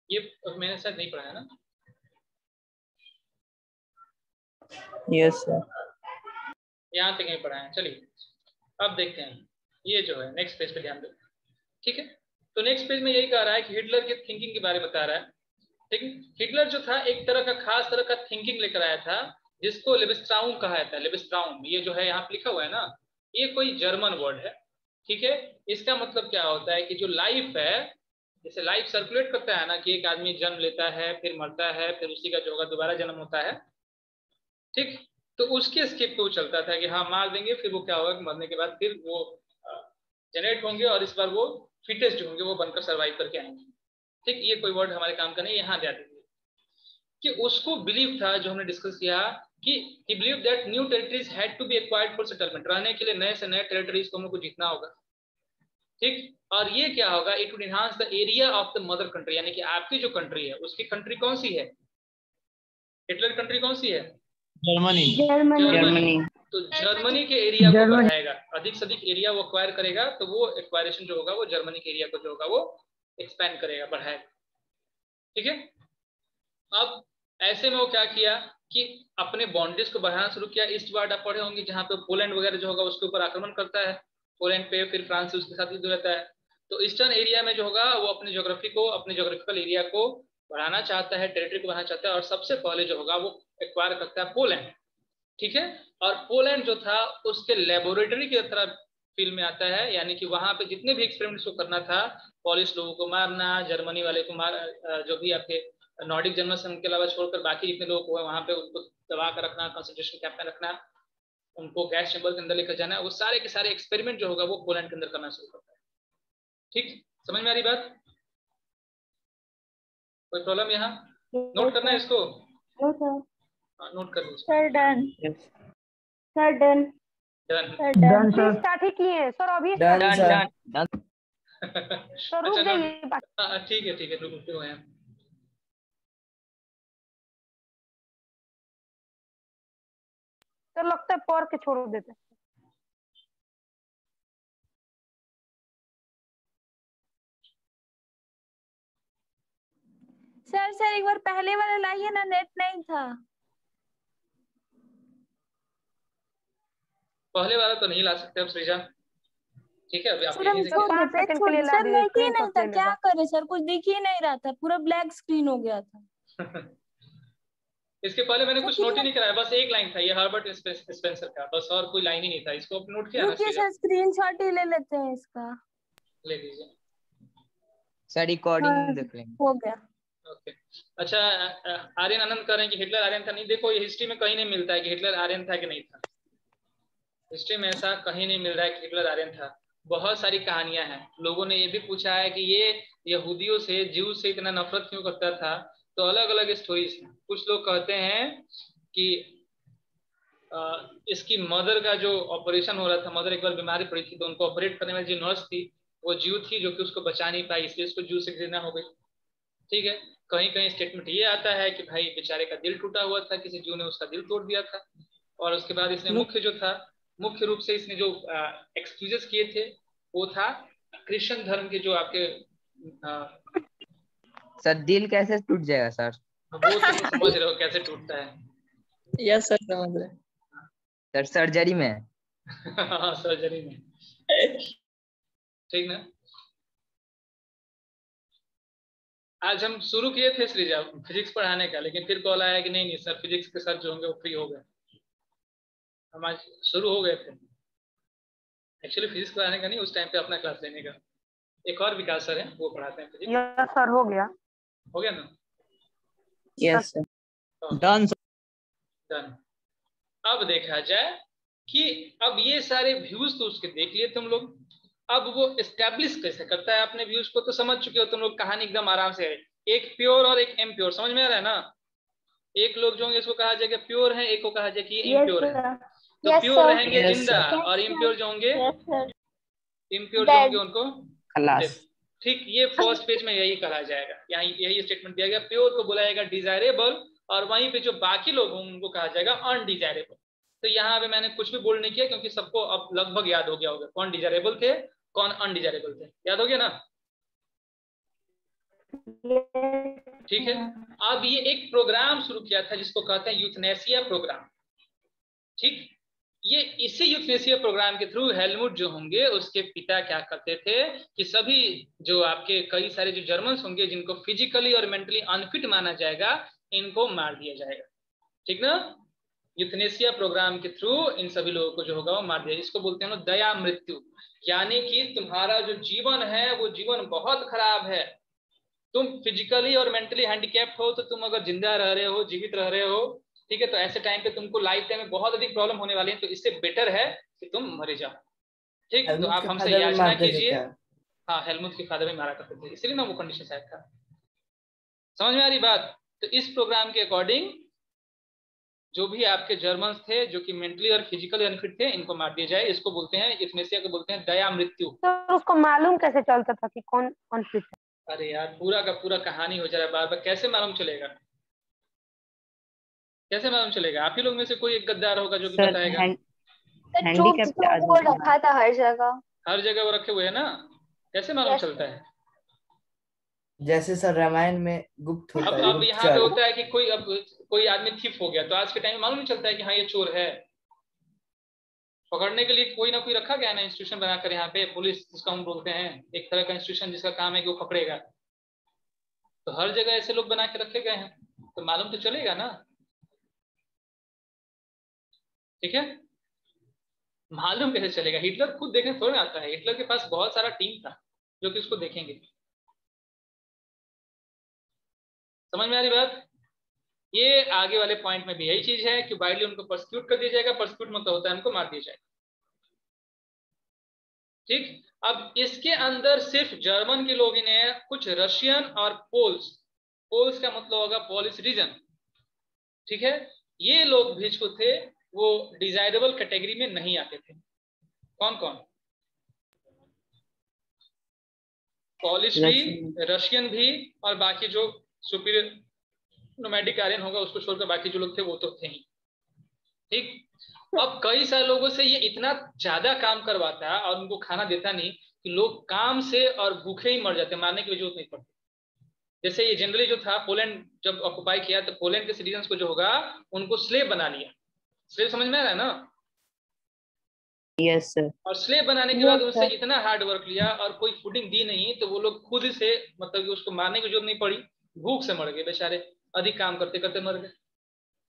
ये मैंने शायद नहीं पढ़ाया ना? Yes sir. यहाँ तक नहीं पढ़ाया। चलिए अब देखते हैं ये जो है नेक्स्ट पेज पे ध्यान दो। ठीक है, तो नेक्स्ट पेज में यही कह रहा है कि हिटलर के थिंकिंग के बारे में बता रहा है। ठीक है, हिटलर जो था एक तरह का खास तरह का थिंकिंग लेकर आया था जिसको लेविस्ट्राउम कहा जाता है। लेविस्ट्राउम ये जो है यहाँ पे लिखा हुआ है ना, ये कोई जर्मन वर्ड है। ठीक है, इसका मतलब क्या होता है कि जो लाइफ है, जैसे लाइफ सर्कुलेट करता है ना, कि एक आदमी जन्म लेता है फिर मरता है फिर उसी का जो होगा दोबारा जन्म होता है। ठीक, तो उसके स्किप पे वो चलता था कि हाँ मार देंगे फिर वो क्या होगा कि मरने के बाद फिर वो जनरेट होंगे और इस बार वो फिटेस्ट जो होंगे वो बनकर सर्वाइव करके आएंगे। ठीक, ये कोई वर्ड हमारे काम का नहीं, यहाँ ध्यान दीजिए कि उसको बिलीव था, जो हमने डिस्कस किया कि he believe that new territories had to be acquired for settlement. रहने के लिए नए से नए टेरिटरीज को हम लोग को जीतना होगा। ठीक, और ये क्या होगा, it would enhance the area of the mother country, यानी कि आपकी जो कंट्री है उसकी कंट्री कौन सी है, हिटलर कंट्री कौन सी है? जर्मनी। जर्मनी। तो जर्मनी के एरिया को बढ़ाएगा, अधिक से अधिक एरिया वो एक्वायर करेगा, तो वो एक्वायरेशन जो होगा वो जर्मनी के एरिया को जो होगा वो एक्सपैंड करेगा, बढ़ाएगा। ठीक है, अब ऐसे में वो क्या किया कि अपने बाउंड्रीज को बढ़ाना शुरू किया। ईस्ट वार्ड आप पढ़े होंगे जहाँ पे पोलैंड वगैरह जो होगा उसके ऊपर आक्रमण करता है, पोलैंड पे, फिर फ्रांस से उसके साथ युद्ध रहता है। तो ईस्टर्न एरिया में जो होगा वो अपने ज्योग्राफी को, अपने ज्योग्राफिकल एरिया को बढ़ाना चाहता है, टेरिटरी को बढ़ाना चाहता है, और सबसे पहले जो होगा वो एक्वायर करता है पोलैंड। ठीक है, और पोलैंड जो था उसके लेबोरेटरी की तरह फील्ड में आता है, यानी कि वहां पे जितने भी एक्सपेरिमेंट्स को करना था, पॉलिश लोगों को मारना, जर्मनी वाले को मार, जो भी आपके नॉर्डिक जर्मन के अलावा छोड़कर बाकी जितने लोग हुए वहां पे उनको दबा कर रखना, कंसंट्रेशन कैंप में रखना, उनको गैस चैम्बर के अंदर लेकर जाना, वो सारे के सारे एक्सपेरिमेंट जो होगा वो पोलैंड के अंदर करना शुरू करता है। ठीक, समझ में आ रही बात? कोई प्रॉब्लम यहाँ? नोट करना है इसको? No sir. नोट कर लीजिए। Sir done. Sir done. Done. Sir done. अभी स्टार्ट ही किए हैं सर, अभी डन start सर। तो रुक अच्छा, जाइए। ठीक है ठीक है, रुकते हुए हैं। सर लगता है पढ़ के छोड़ देते। सर एक बार पहले वाला लाइए ना, नेट नहीं था। पहले वाला तो नहीं ला सकते अब सृजा। ठीक है, अभी आप सर हम यहीं से छोड़ पाँच देते, सेकंड के लिए ला सर दीजिए, देख ही नहीं स्क्रीनशॉट था, ले क्या लेगा। करे सर, कुछ दिख ही नहीं रहा था, पूरा ब्लैक स्क्रीन हो गया था। इसके पहले मैंने सर कुछ नोट ही नहीं कराया, बस एक लाइन था ये हर्बर्ट स्पेंसर का, बस, और कोई लाइन ही नहीं था। इसको नोट किया ना रुकिए सृजा? सर, स्क्रीनशॉट ही ले लेते हैं इसका। ले लीजिए। सर रिकॉर्डिंग हाँ, देख लेंगे। हो गया। ओके, अच्छा, आर्यन आनंद कह रहे हैं कि हिटलर आर्यन था। नहीं, देखो ये हिस्ट्री में कहीं नहीं मिलता है कि हिटलर आर्यन था कि नहीं था। हिस्ट्री में ऐसा कहीं नहीं मिल रहा है कि हिटलर आर्यन था। बहुत सारी कहानियां हैं। लोगों ने ये भी पूछा है कि ये यहूदियों से, ज्यू से इतना नफरत क्यों करता था, तो अलग अलग स्टोरीज हैं। कुछ लोग कहते हैं कि इसकी मदर का जो ऑपरेशन हो रहा था, मदर एक बार बीमारी पड़ी थी तो उनको ऑपरेट करने वाली जो नर्स थी वो ज्यू थी, जो कि उसको बचा नहीं पाई, इसलिए उसको ज्यू से घृणा हो गई। ठीक है, कहीं कहीं स्टेटमेंट ये आता है कि भाई बेचारे का दिल टूटा हुआ था, किसी ज्यू ने उसका दिल तोड़ दिया था, और उसके बाद इसने मुख्य रूप से इसने जो एक्सक्यूजेस किए थे वो था क्रिश्चियन धर्म के जो आपके सर दिल कैसे टूट जाएगा सर? वो तो समझ रहे हो कैसे टूटता है। यस सर, समझ रहे। सर सर्जरी में। सर्जरी में। ठीक ना, आज हम शुरू किए थे सृजा फिजिक्स पढ़ाने का, लेकिन फिर कॉल आया कि नहीं नहीं सर, फिजिक्स के सर जो होंगे वो फ्री हो गए। हम आज शुरू हो गए थे एक्चुअली फिजिक्स पढ़ाने का नहीं, उस टाइम पे अपना क्लास लेने का। एक और विकास सर है वो पढ़ाते हैं फिजिक्स। यस सर हो गया। हो गया ना? Yes sir, done done. अब देखा जाए कि अब ये सारे व्यूज तो उसके देख लिए तुम लोग, अब वो एस्टेब्लिश कैसे करता है अपने व्यूज को, तो समझ चुके हो तुम लोग, कहानी एकदम आराम से है। एक प्योर और एक इम्प्योर, समझ में आ रहा है ना। एक लोग जो होंगे इसको कहा जाएगा प्योर है, एक को कहा जाएगा कि इम्प्योर है। तो प्योर रहेंगे जिंदा, और इम्प्योर जो होंगे, इम्प्योर जो होंगे उनको खलास। ठीक, ये फर्स्ट पेज में यही कहा जाएगा, यहाँ यही स्टेटमेंट दिया गया। प्योर को बोला जाएगा डिजायरेबल, और वहीं पे जो बाकी लोग होंगे उनको कहा जाएगा अनडिजायरेबल। तो यहाँ पे मैंने कुछ भी बोल्ड नहीं किया, क्योंकि सबको अब लगभग याद हो गया होगा कौन डिजायरेबल थे कौन अनडिजायरेबल थे। याद हो गया ना। ठीक है, अब ये एक प्रोग्राम शुरू किया था जिसको कहते हैं यूथनेसिया प्रोग्राम। ठीक, ये इसी यूथनेसिया प्रोग्राम के थ्रू हेलमुट जो होंगे उसके पिता क्या करते थे कि सभी जो आपके कई सारे जो जर्मन्स होंगे जिनको फिजिकली और मेंटली अनफिट माना जाएगा, इनको मार दिया जाएगा। ठीक ना। यूथनेसिया प्रोग्राम के थ्रू इन सभी लोगों को जो होगा वो मार दिया। इसको बोलते हैं दया मृत्यु, यानी कि तुम्हारा जो जीवन है वो जीवन बहुत खराब है। तुम फिजिकली और मेंटली हैंडीकैप्ड हो, तो तुम अगर जिंदा रह रहे हो, जीवित रह रहे हो, ठीक है, तो ऐसे टाइम पे तुमको लाइफ टाइम में बहुत अधिक प्रॉब्लम होने वाली है। तो इससे बेटर है कि तुम मरे जाओ। ठीक, तो आप हमसे याचना कीजिए। हाँ, हेलमुट के फादर भी मारा करते थे, इसलिए ना वो कंडीशन शायद था। समझ में आ रही बात। तो इस प्रोग्राम के अकॉर्डिंग जो भी आपके जर्मन्स थे जो कि मेंटली और फिजिकली अनफिट थे, इनको मार दिया जाए। इसको बोलते हैं, यूथनेसिया को बोलते हैं दया मृत्यु। तो उसको मालूम कैसे चलता था कि कौन अनफिट है? अरे यार, पूरा का पूरा कहानी हो जा रहा है बार बार, कैसे मालूम चलेगा? कैसे मालूम चलेगा? आप ही लोग में से कोई एक गद्दार होगा जो कि बताएगा। वो रखा था हर जगह, हर जगह वो रखे हुए है ना, कैसे मालूम चलता है? जैसे सर रामायण में गुप्त होता है। अब यहाँ पे होता है कि कोई आदमी थिफ हो गया, तो आज के टाइम में मालूम नहीं चलता है कि हाँ ये चोर है। पकड़ने के लिए कोई ना कोई रखा गया ना इंस्टीट्यूशन बनाकर, यहाँ पे पुलिस जिसको हम बोलते हैं, एक तरह का इंस्टीट्यूशन जिसका काम है कि वो पकड़ेगा। तो हर जगह ऐसे लोग बना के रखे गए हैं, तो मालूम तो चलेगा ना। ठीक है, मालूम कैसे चलेगा? हिटलर खुद देखने थोड़ा ना आता है, हिटलर के पास बहुत सारा टीम था जो कि उसको देखेंगे। समझ में आ रही बात। ये आगे वाले पॉइंट में भी यही चीज है कि वाइडली उनको परसिक्यूट कर दिया जाएगा। परसिक्यूट मतलब होता है उनको मार दिया जाएगा। ठीक, अब इसके अंदर सिर्फ जर्मन के लोग ही नहीं है, कुछ रशियन और पोल्स, पोल्स का मतलब होगा पोलिश रीजन। ठीक है, ये लोग भी जो थे वो डिजायरेबल कैटेगरी में नहीं आते थे। कौन कौन? पोलिश भी, रशियन भी, और बाकी जो सुपीरियर नोमैडिक आर्यन होगा उसको छोड़कर बाकी जो लोग थे वो तो थे ही। ठीक, अब कई सारे लोगों से ये इतना ज्यादा काम करवाता है और उनको खाना देता नहीं कि लोग काम से और भूखे ही मर जाते, मारने की जरूरत नहीं पड़ती। जैसे ये जनरली जो था, पोलैंड जब ऑक्युपाई किया तो पोलैंड के सिटीजन्स को जो होगा उनको स्लेव बना लिया। स्लेव समझ में आ रहा है ना? Yes sir. और स्लेव बनाने के बाद उनसे इतना हार्ड वर्क लिया और कोई फूडिंग दी नहीं, तो वो लोग खुद से, मतलब कि उसको मारने की जरूरत नहीं पड़ी, भूख से मर गए बेचारे, अधिक काम करते करते मर गए।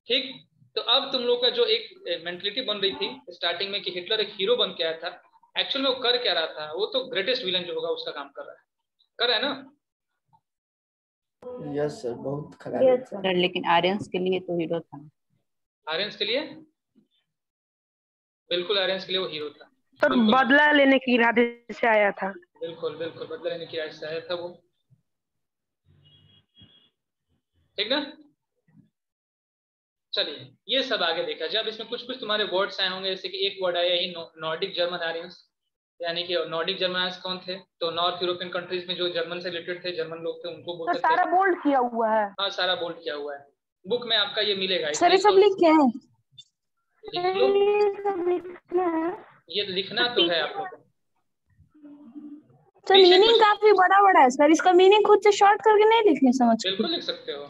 ठीक, तो अब तुम लोग का जो एक मेंटलिटी बन रही थी स्टार्टिंग में कि हिटलर एक हीरो बन के आया था, एक्चुअल में वो कर क्या रहा था? वो तो ग्रेटेस्ट विलन जो होगा उसका काम कर रहा है ना। यस सर, बहुत खराब सर, लेकिन आर्यंस के लिए तो हीरो था। आर्यंस के लिए बिल्कुल, आर्यंस के लिए वो हीरो था। तो बदला लेने की इरादे से आया था। बिल्कुल बिल्कुल, बदला लेने की इरादे से आया था वो। ठीक ना। चलिए, ये सब आगे देखा जाए। अब इसमें कुछ कुछ तुम्हारे वर्ड्स आए होंगे, जैसे कि एक वर्ड आया ही नॉर्डिक जर्मन आर्यंस, यानी कि नॉर्डिक जर्मन आर्यंस कौन थे? तो नॉर्थ यूरोपियन कंट्रीज में जो जर्मन से रिलेटेड थे, जर्मन लोग थे, उनको बोलते थे। सारा बोल्ड किया हुआ है। हाँ, सारा बोल्ड किया हुआ है, बुक में आपका ये मिलेगा। सर, ये सब लिख के हैं? लिख लो, ये लिखना तो है आप लोगों को। सर, मीनिंग काफी बड़ा बड़ा है सर, इसका मीनिंग खुद से शॉर्ट करके नहीं लिखने समझ। बिल्कुल लिख सकते हो,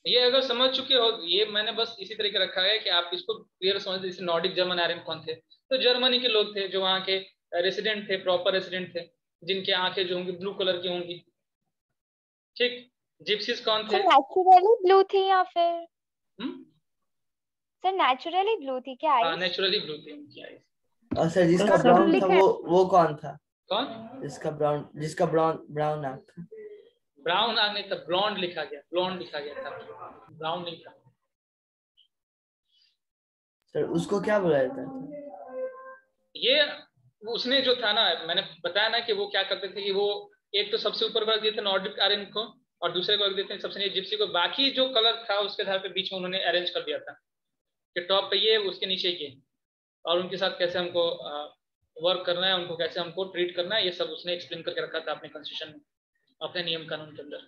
ये अगर समझ चुके हो। ये मैंने बस इसी तरीके रखा है कि आप इसको क्लियर समझ। जैसे नॉर्डिक जर्मन आर्यन कौन थे? तो जर्मनी के लोग थे जो वहाँ के रेसिडेंट थे, प्रॉपर रेसिडेंट थे, जिनके आंखें जो होंगी ब्लू कलर की होंगी। ठीक, जिप्सीज कौन थे? नेचुरली ब्लू थी या फिर सर नेचुरली ब्लू थी क्या? हाँ, नेचुरली ब्लू थी उनकी आईज। और सर जिसका ब्राउन था वो कौन था? कौन? जिसका ब्राउन आंख था। ब्राउन आंख नहीं था, ब्लॉन्ड लिखा गया, ब्लॉन्ड लिखा गया था, ब्राउन नहीं था। सर उसको क्या बोला जाता था? ये उसने जो था ना, मैंने बताया ना कि वो क्या करते थे कि वो एक तो सबसे ऊपर रख देते नॉर्डिक आर्यन को और दूसरे को रख देते हैं सबसे नीचे जिप्सी को, बाकी जो कलर था उसके आधार पे बीच में उन्होंने अरेंज कर दिया था कि टॉप पे ये उसके नीचे ये, और उनके साथ कैसे हमको वर्क करना है, उनको कैसे हमको ट्रीट करना है, ये सब उसने एक्सप्लेन करके रखा था अपने कॉन्स्टिट्यूशन में, अपने नियम कानून के अंदर।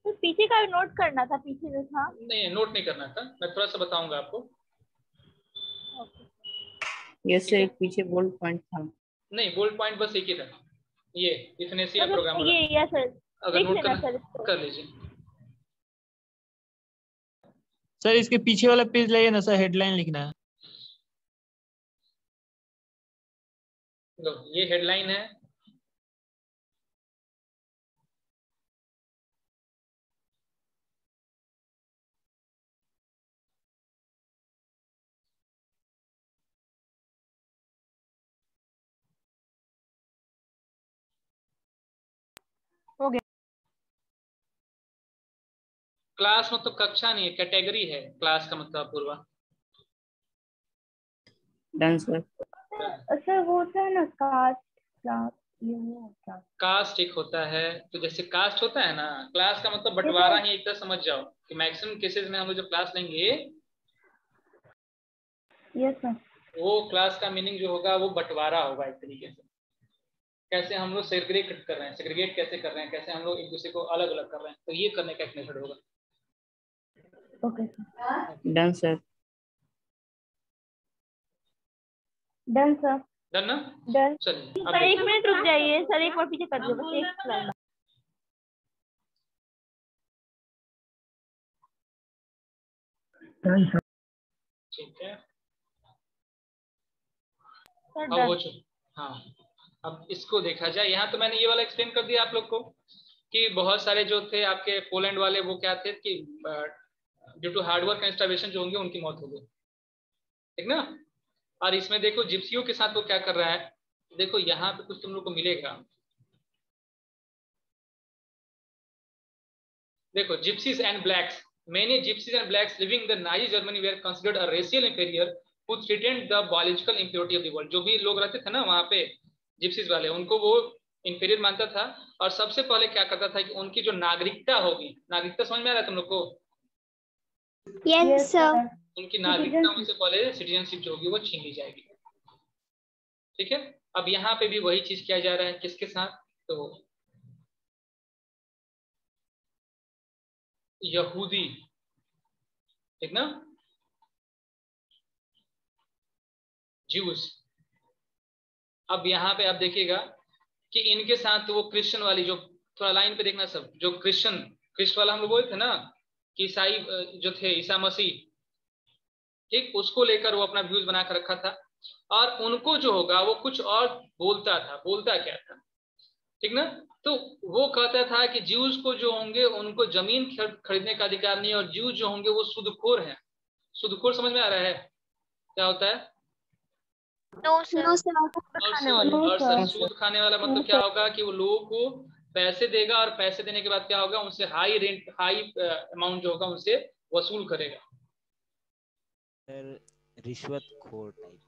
तो पीछे का नोट करना था, पीछे जो था। नहीं, नोट नहीं करना था, मैं थोड़ा सा बताऊंगा आपको। ये से पीछे बोल्ड पॉइंट था। नहीं, बोल्ड पॉइंट बस एक ही था, ये इथनेसिया प्रोग्राम वाला। ये यस सर, अगर देख नोट लेना करना सर इसको। कर लीजिए। सर इसके पीछे वाला पेज लाइए ना सर, हेडलाइन लिखना है। लो, ये हेडलाइन है। हो गया। क्लास मतलब कक्षा नहीं है, कैटेगरी है क्लास का मतलब पूर्वा। Done sir. सर वो होता है ना कास्ट क्लास, ये वो होता है। कास्ट एक होता है, तो जैसे कास्ट होता है ना, क्लास का मतलब बंटवारा ही एक तरह समझ जाओ कि मैक्सिमम केसेस में हम लोग जो क्लास लेंगे यस सर। वो क्लास का मीनिंग जो होगा वो बंटवारा होगा एक तरीके से, कैसे हम लोग सेग्रीगेट कर रहे हैं, सेग्रीगेट कैसे कर रहे हैं, कैसे हम लोग एक दूसरे को अलग अलग कर रहे हैं, तो ये करने का एक मेथड होगा। Okay sir. Done sir. Done sir. Done ना? डन। चलिए सर एक मिनट रुक जाइए सर, एक और पीछे कर दो बस, एक स्लाइड। ठीक है, सर अब डन। हो चुका। हाँ, अब इसको देखा जाए। यहाँ तो मैंने ये वाला एक्सप्लेन कर दिया आप लोग को कि बहुत सारे जो थे आपके पोलैंड वाले वो क्या थे कि due to hard work and starvation जो होंगे उनकी मौत हो गई, ठीक ना। और इसमें देखो जिप्सियों के साथ वो क्या कर रहा है, देखो यहाँ पे कुछ तुम लोग को मिलेगा। देखो, gypsies and blacks, many gypsies and blacks living in the Nazi Germany were considered a racial inferior who threatened the biological impurity of the world। जो भी लोग रहते थे ना वहाँ पे जिप्सीज वाले, उनको वो इंफीरियर मानता था और सबसे पहले क्या करता था कि उनकी जो नागरिकता होगी, नागरिकता समझ में आ रहा है तुम लोग को? Yes sir. उनकी नागरिकता उनसे पहले सिटीजनशिप जो होगी वो छीन ली जाएगी, ठीक है। अब यहाँ पे भी वही चीज किया जा रहा है, किसके साथ? तो यहूदी, ठीक ना, ज्यूस। अब यहाँ पे आप देखिएगा कि इनके साथ वो क्रिश्चियन वाली, जो थोड़ा लाइन पे देखना सब, जो क्रिस्ट वाला हम लोग बोलते थे ना कि ईसाई जो थे, ईसा मसीह, ठीक, उसको लेकर वो अपना व्यूज बना कर रखा था और उनको जो होगा वो कुछ और बोलता था। बोलता क्या था, ठीक ना? तो वो कहता था कि ज्यूज को जो होंगे उनको जमीन खरीदने का अधिकार नहीं, और ज्यूज जो होंगे वो सूदखोर हैं। सूदखोर समझ में आ रहा है क्या होता है? No sir. और सर सूद खाने वाला मतलब क्या होगा कि वो लोगों को पैसे देगा और पैसे देने के बाद क्या होगा, उनसे हाई रेंट, हाई अमाउंट जो होगा उनसे वसूल करेगा। रिश्वतखोर टाइप।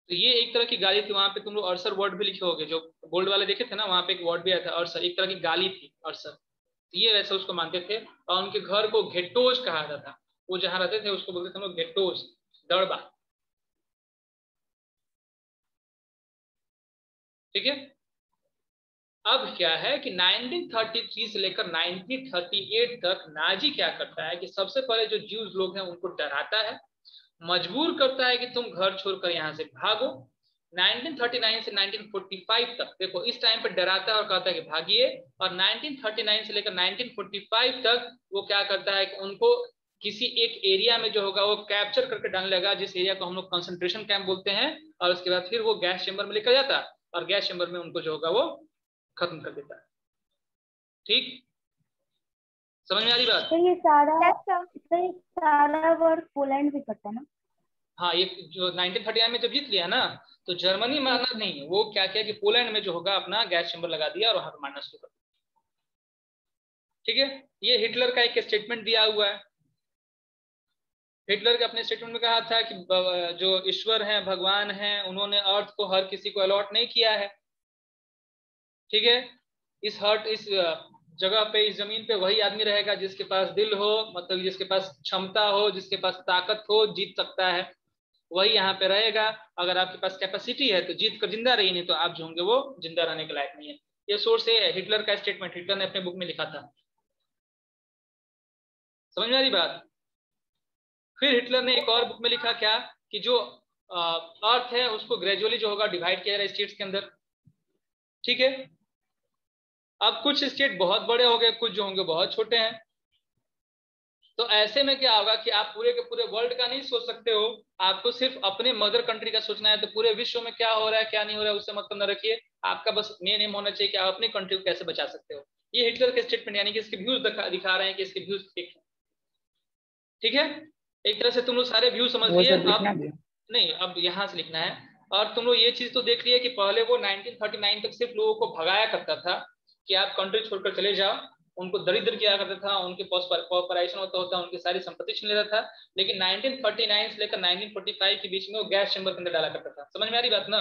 तो ये एक तरह की गाली थी। वहां पे तुम लोग अरसर वर्ड भी लिखे होगे, जो गोल्ड वाले देखे थे ना, वहां पे एक वर्ड भी आया था अरसर, एक तरह की गाली थी अरसर। तो ये वैसे उसको मानते थे और उनके घर को घेटोज कहा जाता था। वो जहां रहते थे उसको बोलते थे हम लोग घेटोज, दड़बा, ठीक है। अब क्या है कि 1933 से लेकर 1938 तक नाजी क्या करता है कि सबसे पहले जो ज्यूज लोग हैं उनको डराता है, मजबूर करता है कि तुम घर छोड़कर यहाँ से भागो। 1939 से 1945 तक देखो, इस टाइम पे डराता है और कहता है कि भागिए, और 1939 से लेकर 1945 तक वो क्या करता है कि उनको किसी एक एरिया में जो होगा वो कैप्चर करके डालने लगा, जिस एरिया को हम लोग कंसंट्रेशन कैंप बोलते हैं, और उसके बाद फिर वो गैस चेंबर में लेकर जाता और गैस चेंबर में उनको जो होगा वो खत्म कर देता है। ठीक, समझ में आ रही बात? तो ये सारा वर्क पोलैंड भी करता है ना? हाँ, ये जो 1939 में जब जीत लिया ना, तो जर्मनी मारना नहीं, वो क्या किया कि पोलैंड में जो होगा अपना गैस चेंबर लगा दिया और वहां पर मारना शुरू कर दिया, ठीक है। ये हिटलर का एक स्टेटमेंट दिया हुआ है, हिटलर के अपने स्टेटमेंट में कहा था कि जो ईश्वर हैं, भगवान हैं, उन्होंने अर्थ को हर किसी को अलॉट नहीं किया है। ठीक है, इस जगह पे, इस जमीन पे वही आदमी रहेगा जिसके पास दिल हो, मतलब जिसके पास क्षमता हो, जिसके पास ताकत हो, जीत सकता है, वही यहाँ पे रहेगा। अगर आपके पास कैपेसिटी है तो जीत कर जिंदा रही, नहीं तो आप जो होंगे वो जिंदा रहने के लायक नहीं है। ये सोर्स है हिटलर का स्टेटमेंट, हिटलर ने अपने बुक में लिखा था। समझ में आ रही बात? फिर हिटलर ने एक और बुक में लिखा क्या, कि जो अर्थ है उसको ग्रेजुअली जो होगा डिवाइड किया जाएगा स्टेट्स के अंदर। ठीक है, अब कुछ स्टेट बहुत बड़े हो गए, कुछ जो होंगे बहुत छोटे हैं। तो ऐसे में क्या होगा कि आप पूरे के पूरे वर्ल्ड का नहीं सोच सकते हो, आपको सिर्फ अपने मदर कंट्री का सोचना है। तो पूरे विश्व में क्या हो रहा है क्या नहीं हो रहा है उससे मतलब न रखिए, आपका बस मेन एम होना चाहिए कि आप अपनी कंट्री को कैसे बचा सकते हो। ये हिटलर के स्टेटमेंट, यानी कि इसके व्यूज दिखा रहे हैं कि इसके व्यूज ठीक है। ठीक है, एक तरह से तुम लोग सारे व्यू समझ लिए। अब नहीं, अब यहाँ से लिखना है। और तुम लोग ये चीज तो देख लिए कि पहले वो 1939 तक सिर्फ लोगों को भगाया करता था कि आप कंट्री छोड़कर चले जाओ, उनको दरिद्र किया करता था, उनके पॉपुलेशन होता उनकी सारी संपत्ति छीन लेता था। लेकिन 1939 से लेकर 1945 के बीच में वो गैस चैम्बर के अंदर डाला करता था। समझ में आ रही बात ना?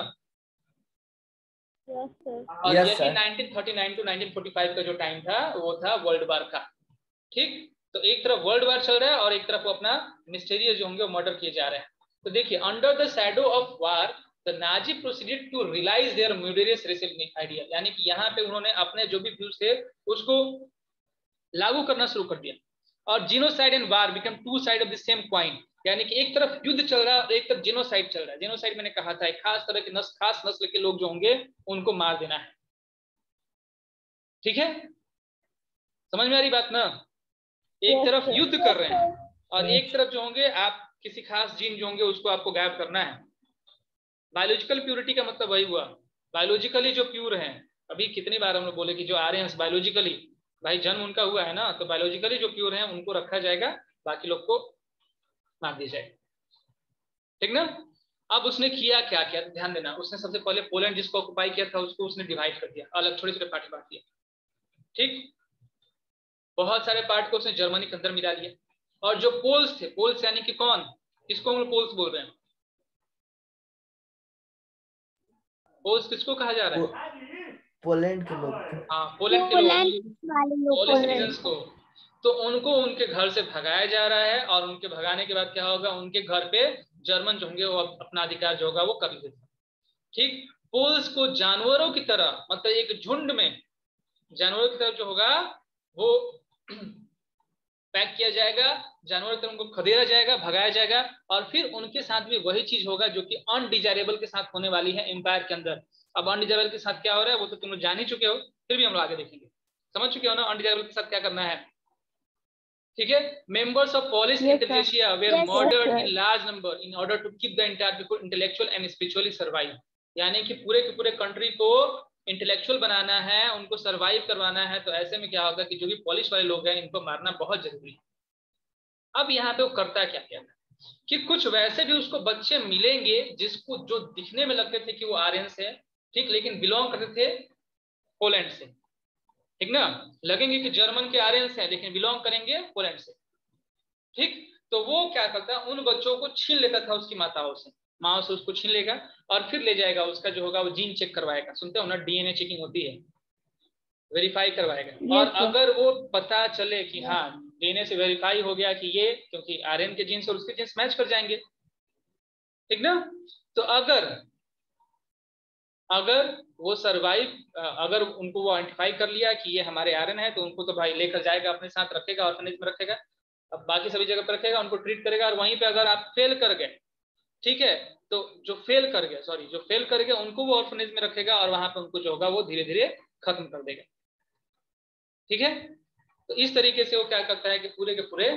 और यही 1939 टू 1945 का जो टाइम था वो था वर्ल्ड वार का। ठीक, तो एक तरफ वर्ल्ड वार चल रहा है और एक तरफ वो अपना मिस्टीरियस जो होंगे वो मर्डर किए जा रहे हैं। तो देखिए, under the shadow of war the Nazi proceeded to realise their spurious racial idea, यानी कि यहाँ पे उन्होंने अपने जो भी व्यूज थे उसको लागू करना शुरू कर दिया। और genocide and war become two side of the same coin, यानी कि एक तरफ युद्ध चल रहा है और एक तरफ जेनोसाइड चल रहा है। जेनोसाइड मैंने कहा था एक खास तरह के खास नस्ल के लोग जो होंगे उनको मार देना है। ठीक है, समझ में आ रही बात ना? एक तरफ युद्ध कर रहे हैं और एक तरफ जो होंगे आप किसी खास जीन जो होंगे उसको आपको गायब करना है। बायोलॉजिकल प्योरिटी का मतलब वही हुआ, बायोलॉजिकली जो प्योर हैं। अभी कितनी बार हम लोग बोले कि जो आ रहे हैं बायोलॉजिकली, भाई जन्म उनका हुआ है ना, तो बायोलॉजिकली जो प्योर हैं उनको रखा जाएगा, बाकी लोग को मार दिया जाएगा। ठीक ना? अब उसने किया क्या क्या, ध्यान देना। उसने सबसे पहले पोलैंड जिसको ऑक्युपाई किया था उसको उसने डिवाइड कर दिया, अलग छोटे छोटे पार्ट बांट दिया। ठीक, बहुत सारे पार्ट को उसने जर्मनी के अंदर मिला लिया। और जो पोल्स थे, पोल्स यानी कि कौन, किसको हम लोग पोल्स बोल रहे हैं? पोल्स किसको कहा जा रहा है? पोलैंड के लोग। हाँ, पोलैंड के लोग, पोलिश सिटीजन्स को। तो उनको उनके घर से भगाया जा रहा है और उनके भगाने के बाद क्या होगा, उनके घर पे जर्मन जो होंगे वो अपना अधिकार जो होगा वो कर लेते। ठीक, पोल्स को जानवरों की तरह, मतलब एक झुंड में जानवरों की तरह जो होगा वो पैक किया जाएगा, जानवरों की तरह उनको खदेड़ा जाएगा, भगाया जाएगा। और फिर उनके साथ भी वही चीज होगा जो कि अनडिजायरेबल के साथ होने वाली है एम्पायर के अंदर। अब अनडिजायरेबल के साथ क्या हो रहा है वो तो तुम लोग जान ही चुके हो, फिर भी हम लोग आगे देखेंगे। समझ चुके हो ना अनडिजायरेबल के साथ क्या करना है? ठीक है, members of Polish intelligentsia were murdered in large number in order to keep the entire people intellectual and spiritually survive, यानी कि पूरे के पूरे कंट्री को इंटेलेक्चुअल बनाना है, उनको सर्वाइव करवाना है। तो ऐसे में क्या होगा कि जो भी पॉलिश वाले लोग हैं इनको मारना बहुत जरूरी है। अब यहाँ पे वो करता क्या क्या कि कुछ वैसे भी उसको बच्चे मिलेंगे जिसको जो दिखने में लगते थे कि वो आर्यंस है, ठीक, लेकिन बिलोंग करते थे पोलैंड से। ठीक ना, लगेंगे कि जर्मन के आर्यंस हैं लेकिन बिलोंग करेंगे पोलैंड से। ठीक, तो वो क्या करता, उन बच्चों को छीन लेता था उसकी माताओं से, माँ से उसको छीन लेगा और फिर ले जाएगा, उसका जो होगा वो जीन चेक करवाएगा। सुनते हो ना, डीएनए चेकिंग होती है, वेरीफाई करवाएगा। और अगर वो पता चले कि हाँ डीएनए से वेरीफाई हो गया कि ये, क्योंकि आर्यन के जीन्स और उसके जीन्स मैच कर जाएंगे, ठीक ना, तो अगर वो सर्वाइव, अगर उनको वो आइडेंटिफाई कर लिया कि ये हमारे आर्यन है, तो उनको तो भाई लेकर जाएगा, अपने साथ रखेगा, ऑर्फनेज में रखेगा, अब बाकी सभी जगह पर रखेगा, उनको ट्रीट करेगा। और वहीं पे अगर आप फेल कर गए, ठीक है, तो जो फेल कर गए उनको वो ऑर्फनेज में रखेगा और वहां पे उनको जो होगा वो धीरे धीरे खत्म कर देगा। ठीक है, तो इस तरीके से वो क्या करता है कि पूरे के पूरे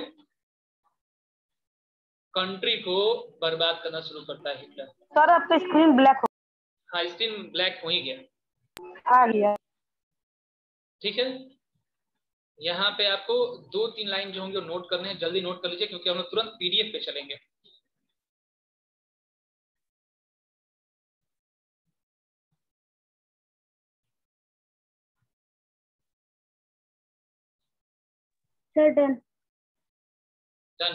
कंट्री को बर्बाद करना शुरू करता है हिटलर। सर आपका स्क्रीन ब्लैक हो, हाँ स्क्रीन ब्लैक हो ही गया, आ गया। ठीक है, यहाँ पे आपको 2-3 लाइन जो होंगे नोट करने हैं, जल्दी नोट कर लीजिए क्योंकि हम लोग तुरंत पीडीएफ पे चलेंगे। Sir done. Done,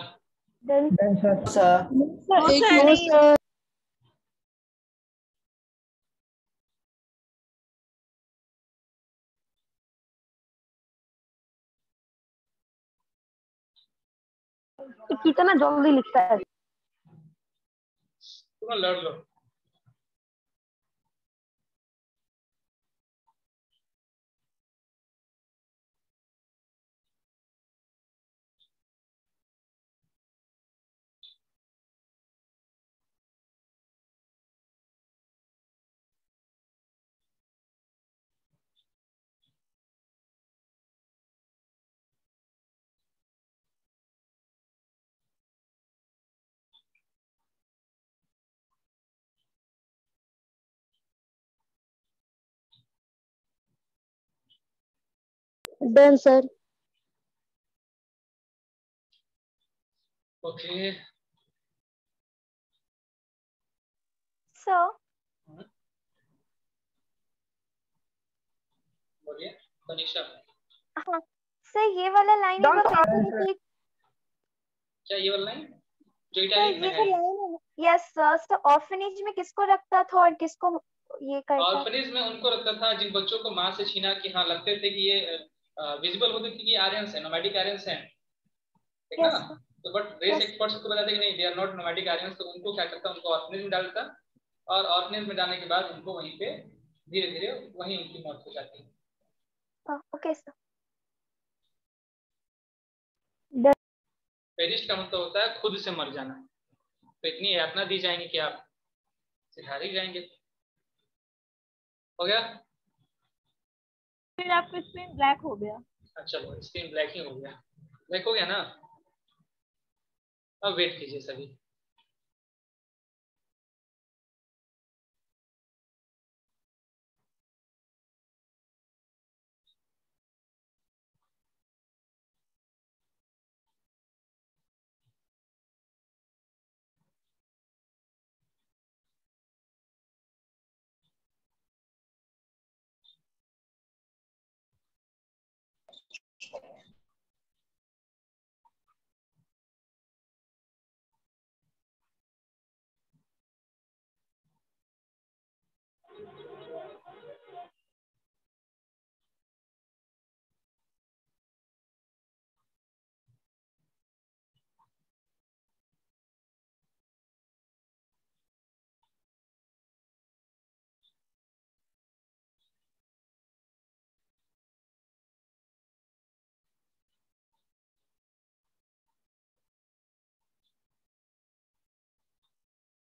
sir No, sir. कितना जल्दी लिखता है। तुम लड़ लो। Done sir. ओके सर बोलिए तनिषा। हाँ सर, ये वाला लाइन एक बार फिर से रिपीट। क्या ये वाला लाइन जो सर इटैलिक में ये है? जो लाइन है, यस सर। सर ऑर्फनेज में किसको रखता था और किसको ये करता था? ऑर्फनेज में उनको रखता था जिन बच्चों को माँ से छीना कि हाँ लगते थे कि ये विजिबल होते थे कि आर्यंस है, नोमैडिक आर्यंस हैं, ठीक ना। Yes sir. तो बट रेस एक्सपर्ट्स को बताते कि नहीं, they are not nomadic Aryans. तो उनको क्या करता, उनको ऑर्फनेज में डालता और ऑर्फनेज में डालने के बाद उनको वहीं पे धीरे धीरे वहीं उनकी मौत हो जाती है। Okay sir. पेरिस्ट का मतलब होता है खुद से मर जाना। तो इतनी यातना दी जाएंगी कि आप सिधार ही जाएंगे। हो गया? फिर आपका स्क्रीन ब्लैक हो गया। अच्छा चलो स्क्रीन ब्लैक ही हो गया, ब्लैक हो गया ना। अब वेट कीजिए सभी।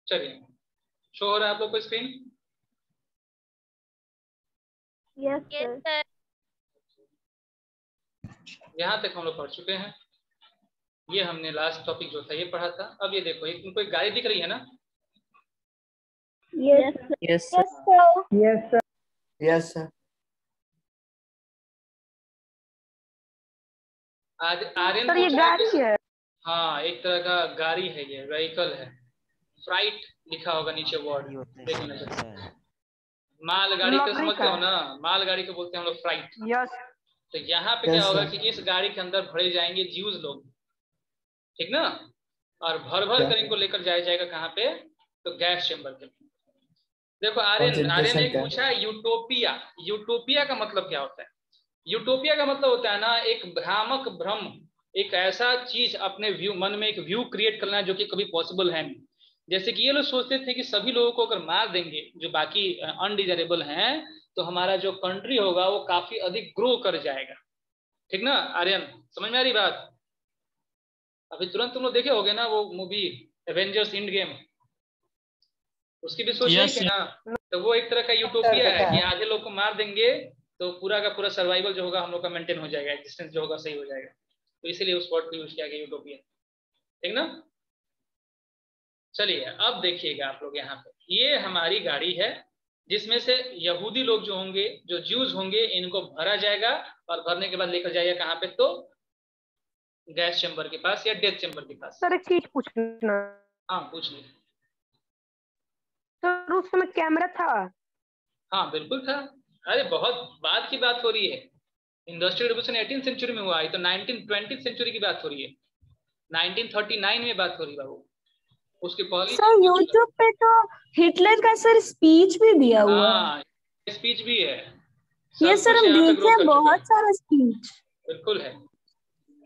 चलिए शो हो रहा है आप लोग को स्क्रीन? Yes sir. यहाँ तक हम लोग पढ़ चुके हैं। ये हमने लास्ट टॉपिक जो था ये पढ़ा था। अब ये देखो एक उनको एक गाड़ी दिख रही है ना? Yes yes yes sir. Sir. Yes sir. Aryan sir ये पूछ रहा है गाड़ी कि है। हाँ एक तरह का गाड़ी है, ये व्हीकल है। फ्राइट लिखा होगा नीचे वर्ड, गाड़ी होता है देख इसमें लेना। ऐसा है। मालगाड़ी का लकड़ी समझते का हो ना, मालगाड़ी को बोलते हैं हम लोग फ्राइट। यस। तो यहाँ पे Yes, क्या होगा sir. कि इस गाड़ी के अंदर भरे जाएंगे ज्यूज लोग, ठीक ना। और भर भर कर इनको लेकर जाया जाएगा कहाँ पे? तो गैस चेम्बर के। देखो आर्यन ने Concentration एक camp. पूछा है यूटोपिया। यूटोपिया का मतलब क्या होता है? यूटोपिया का मतलब होता है ना एक भ्रामक भ्रम, एक ऐसा चीज अपने व्यू मन में एक व्यू क्रिएट करना है जो कि कभी पॉसिबल है नहीं। जैसे कि ये लोग सोचते थे कि सभी लोगों को अगर मार देंगे जो बाकी अनडिजायरेबल हैं तो हमारा जो कंट्री होगा वो काफी अधिक ग्रो कर जाएगा, ठीक ना। आर्यन समझ में आ रही बात? अभी तुरंत तुम लोग देखे होगे ना वो मूवी एवेंजर्स एंड गेम, उसकी भी सोच यस नहीं थी ना। तो वो एक तरह का यूटोपिया है कि आधे लोग को मार देंगे तो पूरा का पूरा सर्वाइवल जो होगा हम लोग का मेंटेन हो जाएगा, एग्जिस्टेंस जो होगा सही हो जाएगा। तो इसीलिए उस वर्ड को यूज किया गया यूटोपिया, ठीक ना। चलिए अब देखिएगा आप लोग यहाँ पे, ये हमारी गाड़ी है जिसमें से यहूदी लोग जो होंगे, जो ज्यूज होंगे, इनको भरा जाएगा और भरने के बाद लेकर जाएगा कहाँ पे? तो गैस चेम्बर के पास या डेथ चेम्बर के पास। सर एक चीज पूछना। हाँ पूछ लीजिए। सर उस समय कैमरा था? हाँ बिल्कुल था। अरे बहुत बाद की बात हो रही है। इंडस्ट्रियल रिवोल्यूशन 18th सेंचुरी में हुआ है, तो 1920th सेंचुरी की बात हो रही है। 1939 में बात हो रही बाबू, उसके पहले सर यूट्यूब पे तो हिटलर का सर स्पीच भी दिया हुआ है। हाँ स्पीच भी है, ये सब सर कुछ हम यहाँ पे देखे ग्रो हैं कर चुका है। बहुत सारा स्पीच। बिल्कुल है,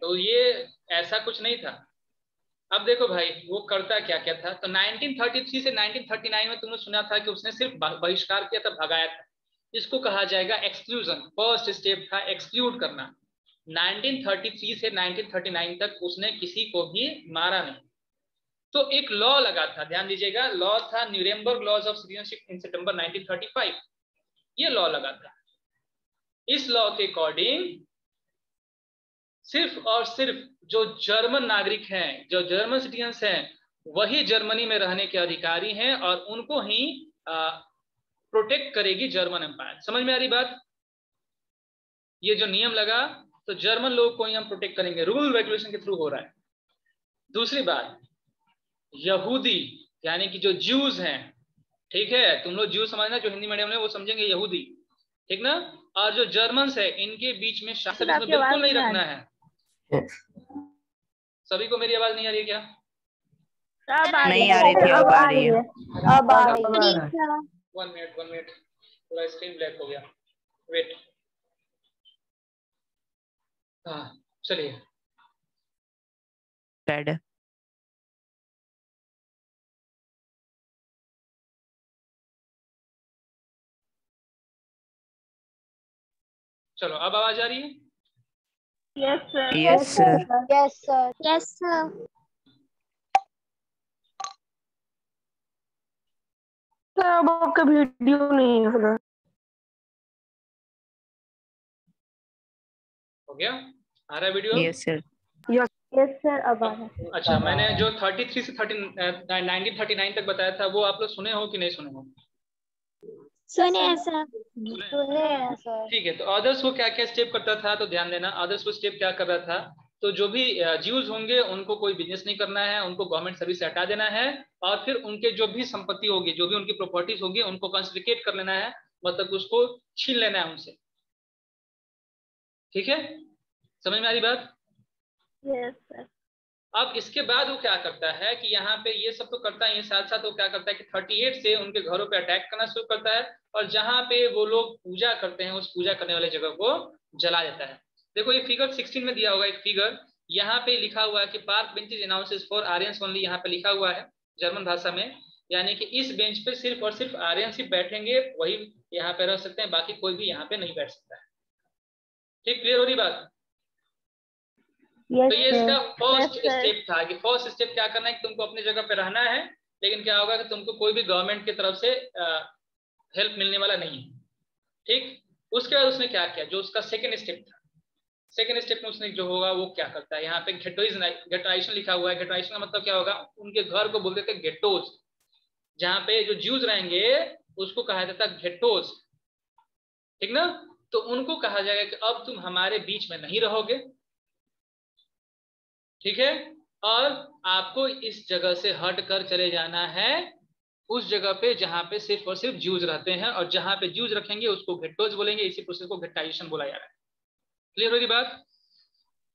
तो ये ऐसा कुछ नहीं था। अब देखो भाई वो करता क्या क्या था। तो 1933 से 1939 में तुमने सुना था कि उसने सिर्फ बहिष्कार किया था, भगाया था। इसको कहा जाएगा एक्सक्लूजन। फर्स्ट स्टेप था एक्सक्लूड करना। 1933 से 1939 तक उसने किसी को भी मारा नहीं। तो एक लॉ लगा था, ध्यान दीजिएगा, लॉ था Nuremberg laws of citizenship in September 1935। ये लॉ लगा था। इस लॉ के अकॉर्डिंग सिर्फ और सिर्फ जो जर्मन नागरिक हैं, जो जर्मन सिटीजन्स हैं, वही जर्मनी में रहने के अधिकारी हैं और उनको ही प्रोटेक्ट करेगी जर्मन एम्पायर। समझ में आ रही बात? ये जो नियम लगा तो जर्मन लोग को ही हम प्रोटेक्ट करेंगे, रूल रेगुलेशन के थ्रू हो रहा है। दूसरी बात, यहूदी यानी कि जो ज्यूज हैं, ठीक है, तुम लोग ज्यू समझना, जो हिंदी मीडियम में वो समझेंगे यहूदी, ठीक ना, और जो जर्मन्स है इनके बीच में शासन इसमें बिल्कुल नहीं रखना है। सभी को मेरी आवाज नहीं आ रही है क्या? नहीं आ रही थी, अब आ रही है। अब आ रही है। 1 मिनट पूरा स्क्रीन ब्लैक हो गया, वेट। हाँ चलिए, रेड चलो अब आवाज आ रही है? Yes sir. Yes sir. Yes sir. Yes sir. Sir अब आपका वीडियो नहीं है सर। हो गया? आ रहा है video? Yes sir. Yes sir अब आ रहा है। अच्छा, मैंने जो 33 से 1939 तक बताया था वो आप लोग सुने हो कि नहीं सुने हो? सुने हैं सर। सुने हैं सर। ठीक है, तो अदर्स वो क्या क्या स्टेप करता था, तो ध्यान देना। अदर्स वो स्टेप क्या कर रहा था, तो जो भी ज्यूज होंगे उनको कोई बिजनेस नहीं करना है, उनको गवर्नमेंट सर्विस से हटा देना है, और फिर उनके जो भी संपत्ति होगी, जो भी उनकी प्रॉपर्टीज होगी, उनको कॉन्फिस्केट कर लेना है, मतलब उसको छीन लेना है उनसे। ठीक है, समझ में आ रही बात? Yes sir. अब इसके बाद वो क्या करता है कि यहाँ पे ये सब तो करता है, साथ साथ वो क्या करता है कि 38 से उनके घरों पे अटैक करना शुरू करता है, और जहाँ पे वो लोग पूजा करते हैं उस पूजा करने वाले जगह को जला देता है। देखो ये फिगर 16 में दिया होगा एक फिगर, यहाँ पे लिखा हुआ है कि park benches announces for Aryans only, यहाँ पे लिखा हुआ है जर्मन भाषा में, यानी कि इस बेंच पे सिर्फ और सिर्फ आर्यंस ही बैठेंगे, वही यहाँ पे रह सकते हैं, बाकी कोई भी यहाँ पे नहीं बैठ सकता है। ठीक, क्लियर हो रही बात? यस तो ये इसका फर्स्ट Yes, sir. स्टेप था कि फर्स्ट स्टेप क्या करना है कि तुमको अपनी जगह पे रहना है, लेकिन क्या होगा कि तुमको कोई भी गवर्नमेंट की तरफ से हेल्प मिलने वाला नहीं है। ठीक, उसके बाद उसने क्या किया, जो उसका सेकंड स्टेप था, सेकंड स्टेप में उसने जो होगा वो क्या करता है, यहाँ पे गेटोइजेशन लिखा हुआ है। गेटोइजेशन का मतलब क्या होगा, उनके घर को बोलते थे गेटोज, जहाँ पे जो ज्यूज रहेंगे उसको कहा जाता है गेटोज, ठीक ना। तो उनको कहा जाएगा कि अब तुम हमारे बीच में नहीं रहोगे, ठीक है, और आपको इस जगह से हट कर चले जाना है उस जगह पे जहां पे सिर्फ और सिर्फ ज्यूज रहते हैं, और जहां पे ज्यूज रखेंगे उसको गेटोज बोलेंगे। इसी प्रोसेस को गेटाइजेशन बोला जा रहा है। क्लियर हो रही बात?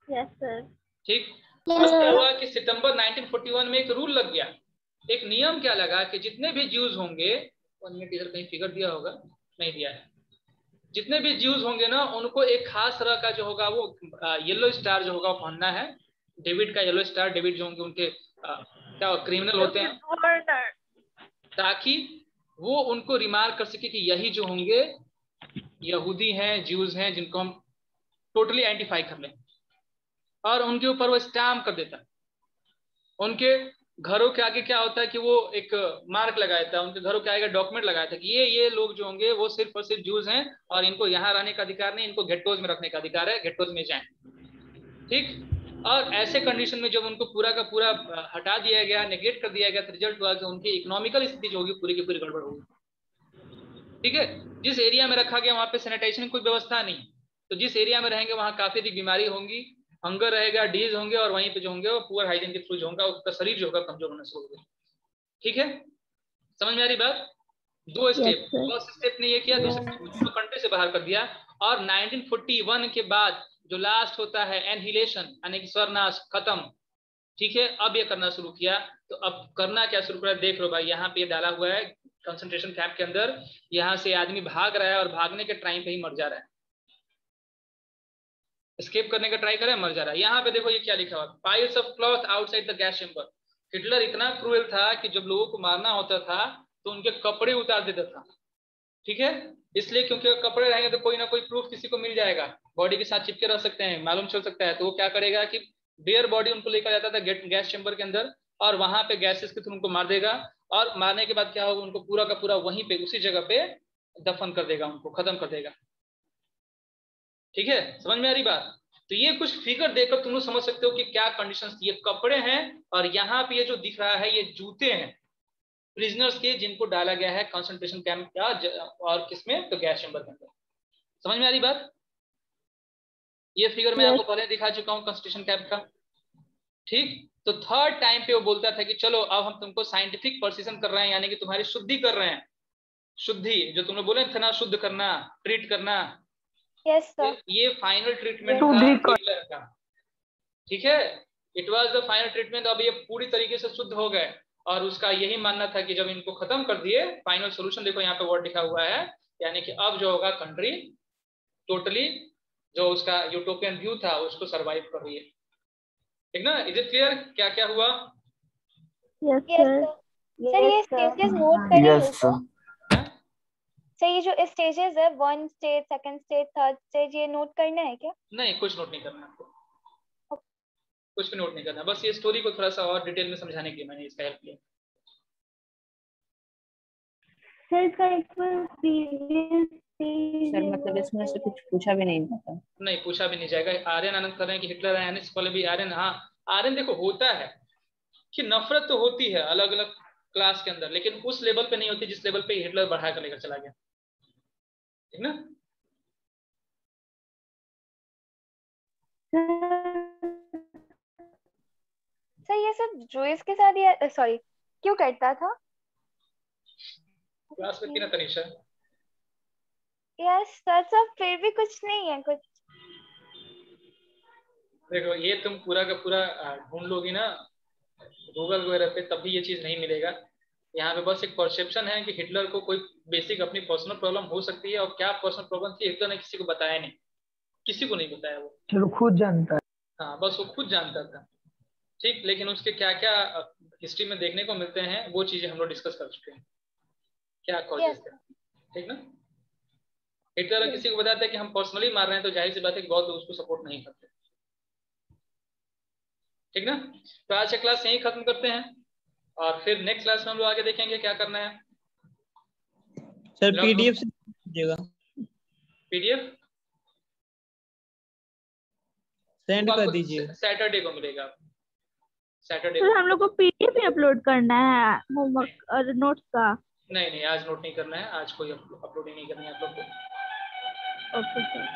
Yes sir. ठीक। अब क्या हुआ कि सितंबर 1941 में एक रूल लग गया, एक नियम क्या लगा कि जितने भी ज्यूज होंगे, 1 मिनट, इधर कहीं फिगर दिया होगा, नहीं दिया है, जितने भी ज्यूज होंगे ना उनको एक खास तरह का जो होगा वो येलो स्टार जो होगा वो पहनना है, डेविड का येलो स्टार। डेविड जो होंगे उनके क्या क्रिमिनल होते हैं, ताकि वो उनको रिमार्क कर सके कि यही जो होंगे यहूदी हैं, ज्यूज हैं, जिनको हम टोटली आइडेंटिफाई कर लें, और उनके ऊपर वो स्टैम्प कर देता है। उनके घरों के आगे क्या होता है कि वो एक मार्क लगाया था, उनके घरों के आगे डॉक्यूमेंट लगाया था कि ये लोग जो होंगे वो सिर्फ और सिर्फ ज्यूज हैं, और इनको यहाँ रहने का अधिकार नहीं, इनको गेटोज में रखने का अधिकार है, गेटोज में जाएं। ठीक, और ऐसे कंडीशन में जब उनको पूरा का पूरा हटा दिया गया, नेगलेक्ट कर दिया गया, तो रिजल्ट हुआ कि उनकी इकोनॉमिकल स्थिति जो होगी पूरी की पूरी गड़बड़ होगी। ठीक है, जिस एरिया में रखा गया वहां पे सैनिटाइजेशन की कोई व्यवस्था नहीं, तो जिस एरिया में रहेंगे वहां काफी अधिक बीमारी होंगी, हंगर रहेगा, डिजीज होंगे, और वहीं पे जो होंगे वो पुअर हाइजीन के थ्रू जो होगा उसका शरीर जो होगा कमजोर होना शुरू होगा। ठीक है, समझ में आ रही बात? 2 स्टेप। फर्स्ट स्टेप ने ये किया, दूसरे को कंट्री से बाहर कर दिया, और 1941 के बाद जो लास्ट होता है एनहिलेशन, यानी कि स्वरनाश खत्म, ठीक है, अब ये करना शुरू किया। तो अब करना क्या शुरू करा, देख लो भाई, यहाँ पे डाला हुआ है कंसंट्रेशन कैंप के अंदर, यहाँ से आदमी भाग रहा है और भागने के टाइम पे ही मर जा रहा है, एस्केप करने का ट्राई कर रहा है, मर जा रहा है। यहाँ पे देखो ये क्या लिखा हुआ, piles of cloth outside the gas chamber. Hitler इतना क्रूएल था कि जब लोगों को मारना होता था तो उनके कपड़े उतार देता था, ठीक है, इसलिए क्योंकि कपड़े रहेंगे तो कोई ना कोई प्रूफ किसी को मिल जाएगा, बॉडी के साथ चिपके रह सकते हैं, मालूम चल सकता है। तो वो क्या करेगा कि बेयर बॉडी उनको लेकर जाता था गैस चेंबर के अंदर, और वहां पे गैसेस के थ्रू उनको मार देगा, और मारने के बाद क्या होगा, उनको पूरा का पूरा वहीं पे उसी जगह पे दफन कर देगा, उनको खत्म कर देगा। ठीक है, समझ में आ रही बात? तो ये कुछ फिगर देखकर तुम लोग समझ सकते हो कि क्या कंडीशंस थी। ये कपड़े हैं और यहाँ पे ये जो दिख रहा है ये जूते हैं प्रिजनर्स के, जिनको डाला गया है कंसंट्रेशन कैंप या और किसमें, तो गैस चेंबर के अंदर। समझ में आ रही बात? ये फिगर मैं आपको पहले दिखा चुका हूँ कंसंट्रेशन कैंप का, ठीक। तो थर्ड टाइम पे वो बोलता था कि चलो अब हम तुमको साइंटिफिक प्रिसिजन कर रहे हैं, यानी कि तुम्हारी शुद्धि कर रहे हैं, शुद्धि जो तुमने बोले थे ना, शुद्ध करना, ट्रीट करना। Yes sir. ये फाइनल ट्रीटमेंट था हिटलर का, ठीक है, it was the final treatment. अब ये पूरी तरीके से शुद्ध हो गए, और उसका यही मानना था कि जब इनको खत्म कर दिए, फाइनल सोल्यूशन देखो यहाँ पे वर्ड लिखा हुआ है, यानी कि अब जो होगा कंट्री टोटली जो उसका यूटोपियन व्यू था उसको सरवाइव कर रही है, ठीक ना? इज इट क्लियर क्या क्या हुआ? यस सर ये स्टेजेस नोट करिए सर, ये जो स्टेजेस है, 1 stage, 2nd stage, 3rd stage, ये नोट करना है क्या? नहीं, कुछ नोट नहीं करना आपको, कुछ भी नोट नहीं करना, बस ये स्टोरी को थोड़ा सा और डिटेल में समझाने के लिए मैंने इसका हेल्प किया। सर मतलब इसमें से कुछ पूछा भी नहीं जाता? नहीं, पूछा भी नहीं जाएगा। आर्यन आनंद कर रहे हैं कि हिटलर आने से पहले भी आर्यन, हाँ आर्यन देखो होता है कि नफरत तो होती है अलग अलग क्लास के अंदर, लेकिन उस लेवल पे नहीं होती जिस लेवल पे हिटलर बढ़ा कर लेकर चला गया, ठीक ना? सर ये सब जूइस के साथ या सॉरी क्यों करता था? क्लास में थी ना तनीषा। यस सर, सब फिर भी कुछ नहीं है कुछ। देखो ये तुम पूरा का पूरा ढूंढ लोगी ना गूगल वगैरह पे, तब भी ये चीज नहीं मिलेगा। यहाँ पे बस एक परसेप्शन है कि हिटलर को कोई बेसिक अपनी पर्सनल प्रॉब्लम हो सकती है, और क्या पर्सनल प्रॉब्लम थी हिटलर ने किसी को बताया नहीं, किसी को नहीं बताया, वो चलो खुद जानता है। हाँ बस वो खुद जानता था, ठीक। लेकिन उसके क्या क्या हिस्ट्री में देखने को मिलते हैं वो चीजें हम लोग डिस्कस कर चुके हैं, क्या कॉजेस थे, ठीक ना? हिटलर किसी को बताता है कि हम पर्सनली मार रहे हैं, तो जाहिर सी बात है कि बहुत लोग उसको सपोर्ट नहीं करते, ठीक ना? तो आज का क्लास यहीं खत्म करते हैं, और फिर नेक्स्ट क्लास में हम लोग आगे देखेंगे क्या करना है। सर पीडीएफ से दीजिएगा, पीडीएफ सेंड कर दीजिए, सैटरडे को मिलेगा, सैटरडे तो हम लोग को पीडीएफ ही अपलोड करना है होमवर्क और नोट्स का? नहीं नहीं, आज नोट नहीं करना है, आज कोई अपलोडिंग नहीं करनी है आप लोग को, ओके सर,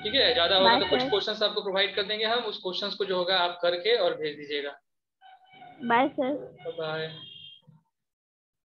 ठीक है? ज्यादा होगा तो कुछ क्वेश्चंस आपको प्रोवाइड कर देंगे हम, उस क्वेश्चंस को जो होगा आप करके और भेज दीजिएगा। Bye sir. बाय।